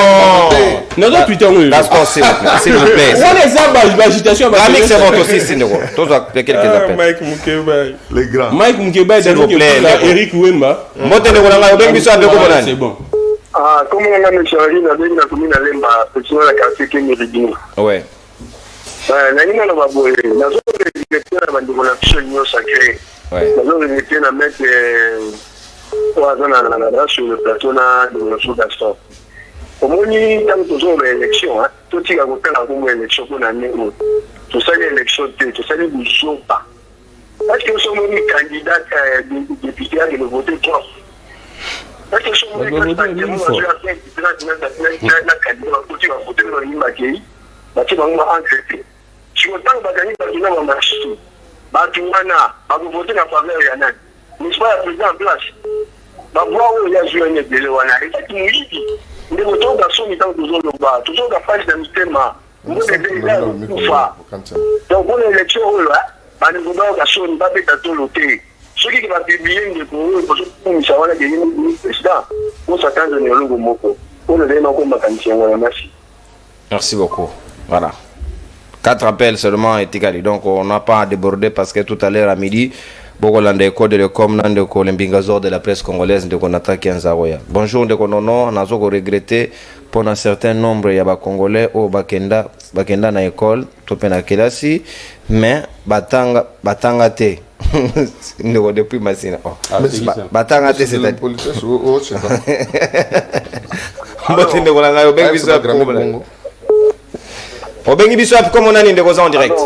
Non putain Gaston s'il vous plaît. On les agitation Gramik c'est bon toi aussi c'est ndeko. Toi quelques appels. Mike Mukeba. Les grands. Mike Mukeba s'il vous plaît. Eric Wemba. Mbote ndeko nangai obengiso c'est bon. Ah, comme on a mis Charlie, on a commis la lemba, petit la quartier qui est méridien. Ouais. Nani na baboye, na zo directeur na bandi na fiche union sacrée. Ouais. Na zo directeur na mettre sur le plateau na de notre Gaston. Omoni tant que zo élection, hein, tout qui a voté la comme élection pour l'année où tout ça l'élection tout ça les bouchons pas. Est-ce que sommes les candidats députés à le voter trop? Est-ce que sommes les candidats qui vont jouer à la candidature à voter dans l'imagérie? Bati bango enquête. Si autant bagani bagina ba marché. Bati wana ba voter na faveur ya nani. N'est-ce pas le président en place? Ba voir où il a joué une belle wana. Et c'est une idée. Ndé voto da so mi tant toujours le bas. Toujours da page de mitema. Ngo de déjà kufa. Donc pour l'élection là, ba ne voba da so ni ba beta to loté. Ceux qui va publier de pour Michawana de président. On s'attend de Nelongo Moko. On le donne encore ma candidature. Merci. Merci beaucoup. Voilà. 4 appels seulement et Tikali. Donc on n'a pas à déborder parce que tout à l'heure à midi, beaucoup d'endéco de l'ECOM, d'endéco l'embingazor de la presse congolaise de Konata Kianzaroya. Bonjour de Konono, on a regretté pour un certain nombre de Congolais au Bakenda na école, topena kelasi, mais batanga te. Depuis Massina. Batanga te c'est politique. Obengi biso comme on a ndeko za en direct.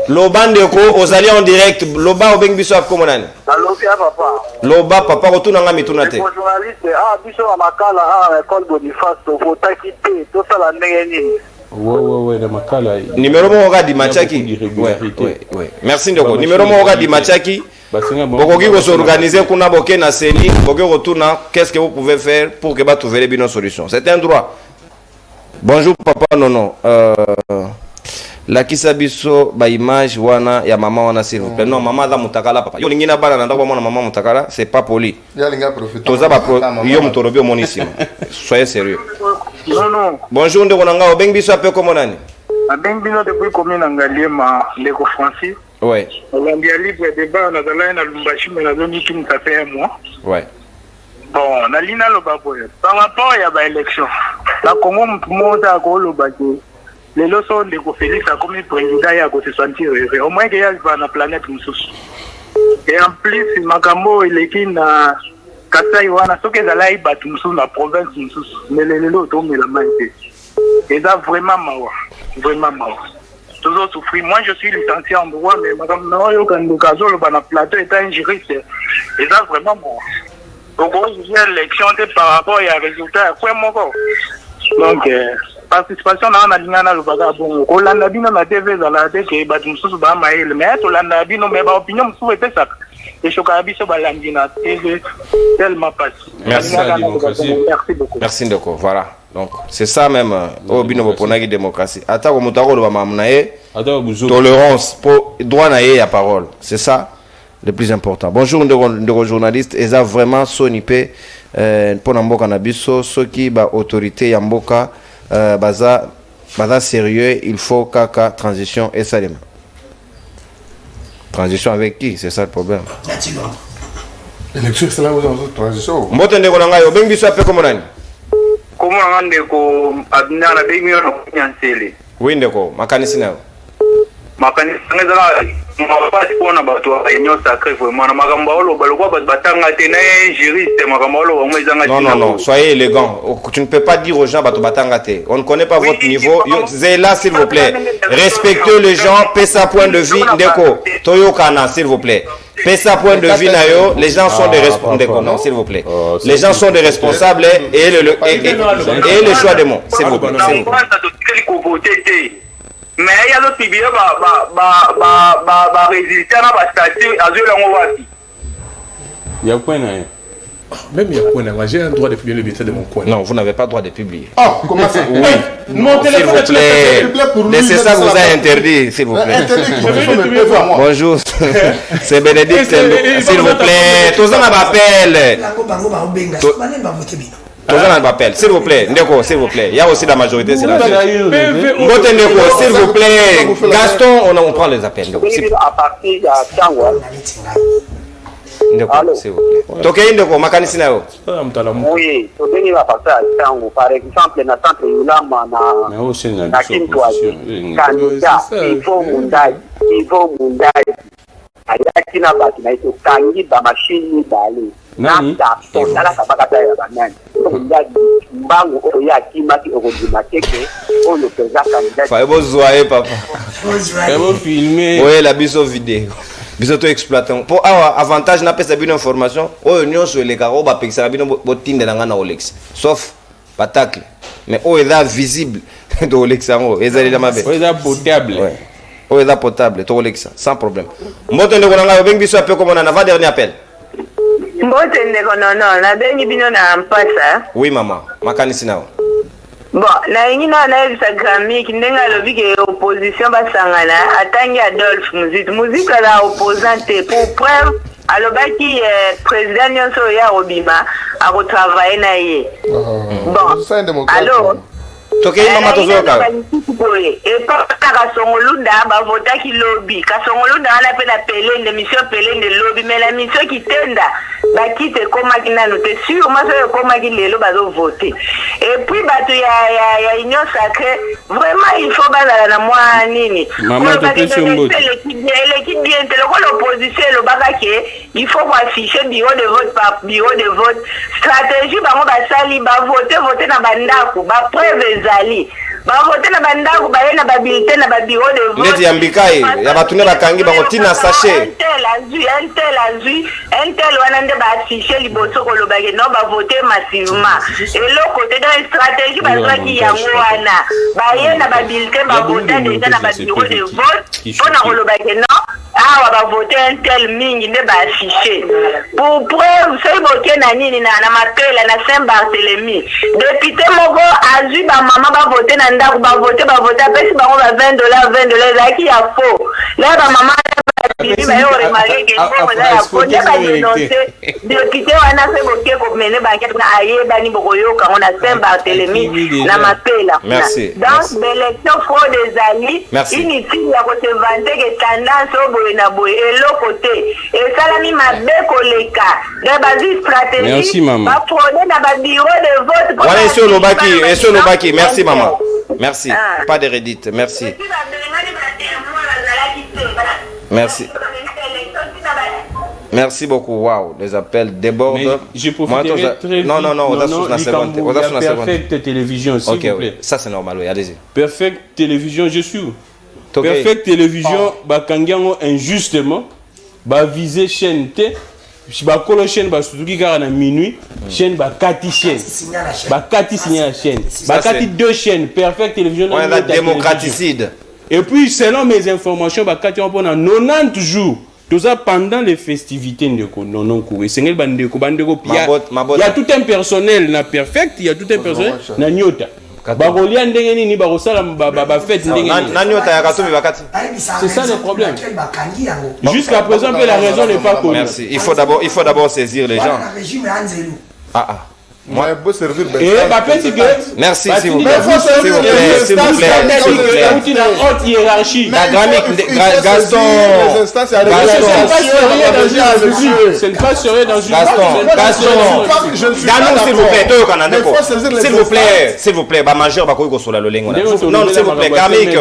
Loba ndeko ozali en direct. Loba obengi biso comme on a. Allo papa. Loba papa retourna nga mituna te. Journaliste biso makala école Boniface vota kité to sala ndenge nini. Ouais na makala. Numéro mo ga di Machaki. Ouais. Merci ndeko. Numéro mo ga di Machaki. Bokoki ko s'organiser kuna boké na seni, boké retourna, qu'est-ce que vous pouvez faire pour que ba trouver une solution? C'est un droit. Bonjour papa non. La kisabiso ba image wana ya maman wana s'il vous plaît. Non maman da mutakala papa. Yo lingina bana ndako mona maman mutakala, c'est pas poli. Ya linga profiter. Toza ba yo mutorobi omonissimo. Soyez sérieux. Non. Bonjour ndeko nanga obengi biso ape comme nani? Abengino depuis commune Ngaliema Leko Francis. Ouais. Olandia libre débat na zala na Lumbashi mais na zoni qui nous fait un mois. Ouais. Bon, na lina lo baboye. Par rapport à ba élection. La Congo monde a ko lo baje. Les leçons de Félix a comme président ya ko se sentir heureux. Au moins que ya va na planète mususu. Et en plus makambo il est na Kasai wana soke zala ibatu mususu na province mususu. Mais les lelo to me la mainte. Et ça vraiment mawa. Vraiment mawa. Toujours souffrir. Moi, je suis licencié en droit, mais madame, non, il y a un cas le plateau est un juriste. Et ça, vraiment bon. Donc, on dit l'élection par rapport à résultat. Quoi, mon gars? Donc, participation dans la ligne, le bagage, bon, on l'a dit dans la TV, dans la TV, que Batum Sous Bamaïl, mais on l'a dit, non, mais l'opinion souhaitait ça. Et je crois que c'est la TV tellement passé. Merci. Merci beaucoup. Merci beaucoup. Voilà. Donc, c'est ça même, au bino pour la démocratie. Attends, comme tolérance, pour droit à parole. C'est ça le plus important. Bonjour, de journalistes. Et ça vraiment sonipé pour Namboka Nabiso, ceux qui ba autorité Yamboka, baza sérieux, il faut kaka transition et ça. Transition avec qui? C'est ça le problème. Élection, c'est là où vous avez transition. Mbote ndeko nangayo, bengi biso ape comme nani? Comment on est ko abina na bengi yo nyansele. Oui ndeko, makanisi nayo. Makanisi ngeza mapasi pona bato wa réunion sacrée vraiment na makambo olo baloko batanga te na juriste makambo olo mo ezanga. Non, soyez élégant. Tu ne peux pas dire aux gens bato batanga te. On ne connaît pas votre niveau. Là s'il vous plaît. Respectez les gens, paie sa point de vue ndeko. Toyo kana s'il vous plaît. Paie sa point de vue nayo, les gens sont des responsables. Non, s'il vous plaît. Les gens sont des responsables et le choix des mots, s'il vous plaît. Mais il y a d'autres publiés résultats dans la statut à il y a quoi même il y a quoi j'ai un droit de publier le bulletin de mon coin. Non, vous n'avez pas le droit de publier. Ah, comment ça? Oui. S'il vous plaît. C'est ça que vous avez interdit, s'il vous plaît. Bonjour. C'est Bénédicte. S'il vous plaît. Tous en appel. Tous en appel. S'il vous plaît. Ndeko, s'il vous plaît. Il y a aussi la majorité, c'est la Mbote Ndeko, s'il vous plaît. Gaston, on prend les appels. à partir de Ndeko, s'il vous plaît. Tokei Ndeko, makanisi nayo. oui, tobeni va passer à Tango. Par exemple, na centre Yulama na Kintoisi. Candidat, il faut Mundaji. Ayaki na baki na ito kangi ba machine bale. Nata, tala kabakata ya banani. Mundaji, mbangu oya kimaki okodima keke, oyo peza candidat. Fa ebo zoaye papa. Ebo filmer. Oui, la biso vidéo. Biso to exploitant. Pour avoir avantage na pesa bino information, oyo nyonso le karo ba pekisa bino botinde na Olex. Sauf patacle. Mais o est visible de Olex ngo, ezali la mabe. O est potable. Ouais. O est potable, to Olex sans problème. Mbote ndeko nga bengi biso ape comme on a dernier appel. Mbote ndeko non, na bengi bino na mpasa. Oui maman, makanisi nao. Bon, na ingina na evisa gramik ndenga lobi ke opposition basangana atangi Adolphe Muzito la opposante pour preuve alobaki président nyonso ya Obima a retravailler na ye. Bon, alors Tokei mama tozoka. Et pas Kasongolunda ba vota ki lobby. Kasongolunda ala pe na pelende mission pelende lobby mais la mission qui tenda ba kite koma kinano te sûr moi ça koma ki lelo ba zo voter. Et puis bato ya union sacrée vraiment il faut bazala na mwa nini. Maman to question mot. L'équipe bien l'opposition le bagake il faut afficher bureau de vote par bureau de vote stratégie bango ba sali ba voter na bandako ba preuve zali ba voter na bandako ba na ba bulletin na ba bureau de vote ndeti yambikai ya batune bakangi bango tina sachet un tel wana nde ba afficher liboso ko lobake non ba voter massivement et le côté dans une stratégie ba zwa ki yango wana ba ye na ba bulletin ba voter déjà na ba bureau de vote pona ko lobake non awa ba voter un tel mingi nde ba afficher pour preuve c'est boke na nini na mapela na Saint-Barthélemy député moko azui ba mama ba voter na ndako ba voter pesi bango ba $20 ezalaki ya faux là ba mama bibi ba yo remarqué que c'est ya dénoncer député wana se boke ko mene banke na ayeba ni bokoyoka on a Saint-Barthélemy na mapela donc l'élection fraude des alliés inutile ya ko se vanter que tendance au na boye eloko te esalami mabe koleka de base stratégie ba prôner na ba bureau de vote voilà et Lobaki merci maman merci pas de redite merci merci beaucoup. Wow, les appels débordent. Mais je profiterai très vite. Non, on a sur la seconde. Perfect télévision, s'il vous plaît. Ça c'est normal, oui, allez-y. Perfect télévision, je suis. Perfect télévision, bakangiango injustement, ba viser chaîne T, ba kolo chaîne ba suzuki kara na minuit, chaîne ba kati chaîne. Ba kati signer la chaîne. Ba kati deux chaînes, Perfect télévision. On a démocraticide. Et puis selon mes informations, ba kati on pendant 90 jours. Tout ça pendant les festivités non courir. C'est bandeko. Il y a tout un personnel na perfect, il y a tout un personnel na nyota. Barolia ndengeni ni barosala ba fête ndengeni. Na nyota ya katobi bakati. C'est ça le problème. Jusqu'à présent la raison n'est pas connue. Merci. Il faut d'abord saisir les gens. Moi, je peux servir. Merci, s'il vous plaît. S'il vous plaît. Haute hiérarchie. Gaston. Ce n'est pas sérieux dans une. Gaston. S'il vous plaît. S'il vous plaît. Majeur, non, s'il vous plaît. Gramik.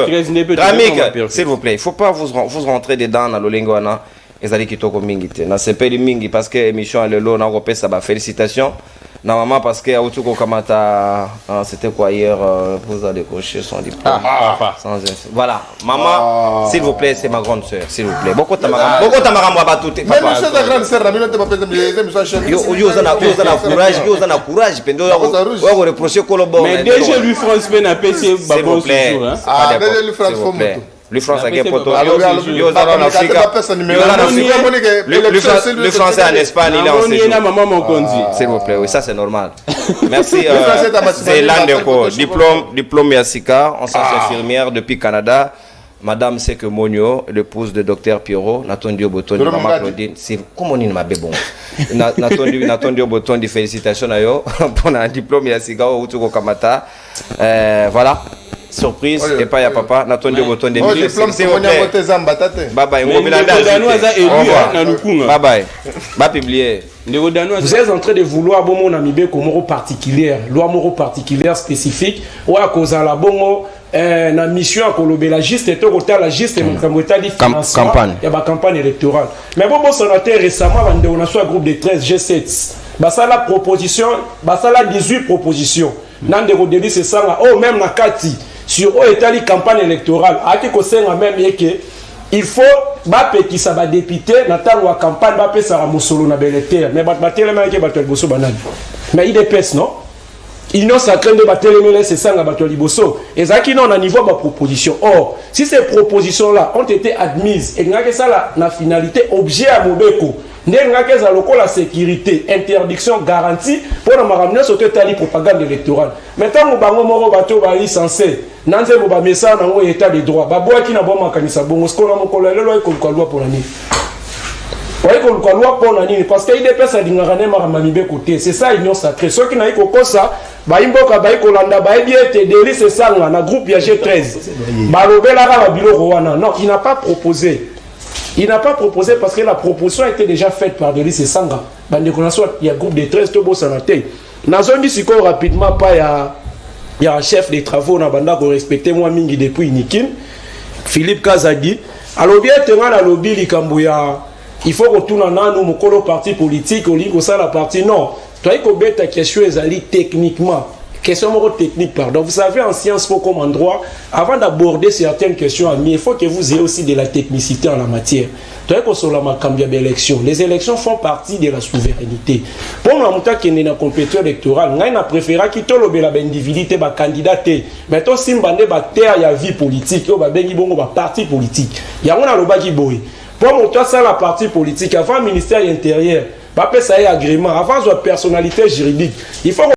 S'il vous plaît. Il ne faut pas vous rentrer dedans dans le lingwana. Ezali kitoko mingi te. Na sepeli mingi parce que émission à lelo na repé ça ba félicitations. Normalement parce que Autuko Kamata c'était quoi hier vous a décroché son diplôme. Voilà, maman s'il vous plaît, c'est ma grande sœur, s'il vous plaît. Beaucoup tamara moi tout papa. Mais c'est ta grande sœur, la minute pas peut-être yo zana courage pendo wa reprocher Kolobo. Mais déjà lui France Ben a payé babon toujours hein. Ah, déjà lui France faut le français est poto. Le français en Espagne, il est en séjour. S'il vous plaît, oui, ça c'est normal. Merci. C'est l'Andeko. Diplôme Yassika, ancienne infirmière depuis Canada. Madame Seke Monio, l'épouse de Dr Pierrot, Natondio Boton, Maman Claudine. Comment on dit ma bébé? Natondio Boton, félicitations à yo pour un diplôme Yassika au Tuko Kamata. Voilà. Surprise et pas ya papa Natondio Boton de bye bye va publier. Vous êtes en train de vouloir bon mon ami Komoro particulière, loi moro particulière spécifique ou à cause de la bongo na mission à kolobela juste et total la juste campagne. Il y a campagne électorale. Mais bon sénateur récemment on a soit groupe de 13 G7. Bah ça la proposition, bah ça la 18 propositions. Nande Rodeli c'est ça oh même na kati sur l'état campagne électorale même il faut qui ça va député na campagne va ça la mosolo na beleter mais mais il est non ils n'ont ça craint de battre c'est ça la liboso et ça qui non à niveau de proposition. Or si ces propositions là ont été admises et que ça la finalité objet à Mobeko la sécurité, interdiction, garantie pour nous ramener sur la propagande électorale. Maintenant, nous avons licencié. Nous avons mis ça dans l'état de droit. Nous avons mis ça dans parce qu'il y a des personnes qui ont côté. C'est ça, ils ont sacré. Ceux qui n'ont pas ça, ils c'est ça, dans le groupe G13. Non, il n'a pas proposé. Il n'a pas proposé parce que la proposition a été déjà faite par Delis et Sanga. Il y a un groupe de 13 Tobo Sanaté. Dans un discours rapidement, il y a un chef des travaux dans Banda qui respecte moi mingi depuis Nikin, Philippe Kazadi. Alors bien tenant la lobby Likambouya, il faut qu'on tourne en nous mon parti politique au lieu ça la partie non. Toi il faut mettre ta question est techniquement. Question technique, pardon. Vous savez, en sciences, faut comme en droit, avant d'aborder certaines questions, il faut que vous ayez aussi de la technicité en la matière. Les élections font partie de la souveraineté. Pour nous, qui est dans compétition électorale, nous avons préféré qu'il y ait l'individualité, des candidats. Maintenant, si nous avons une vie politique, nous avons un parti politique. Il y a un qui boy. Pour nous, ça, la partie politique, avant le ministère intérieur, ça y agrément, avant la personnalité juridique, il faut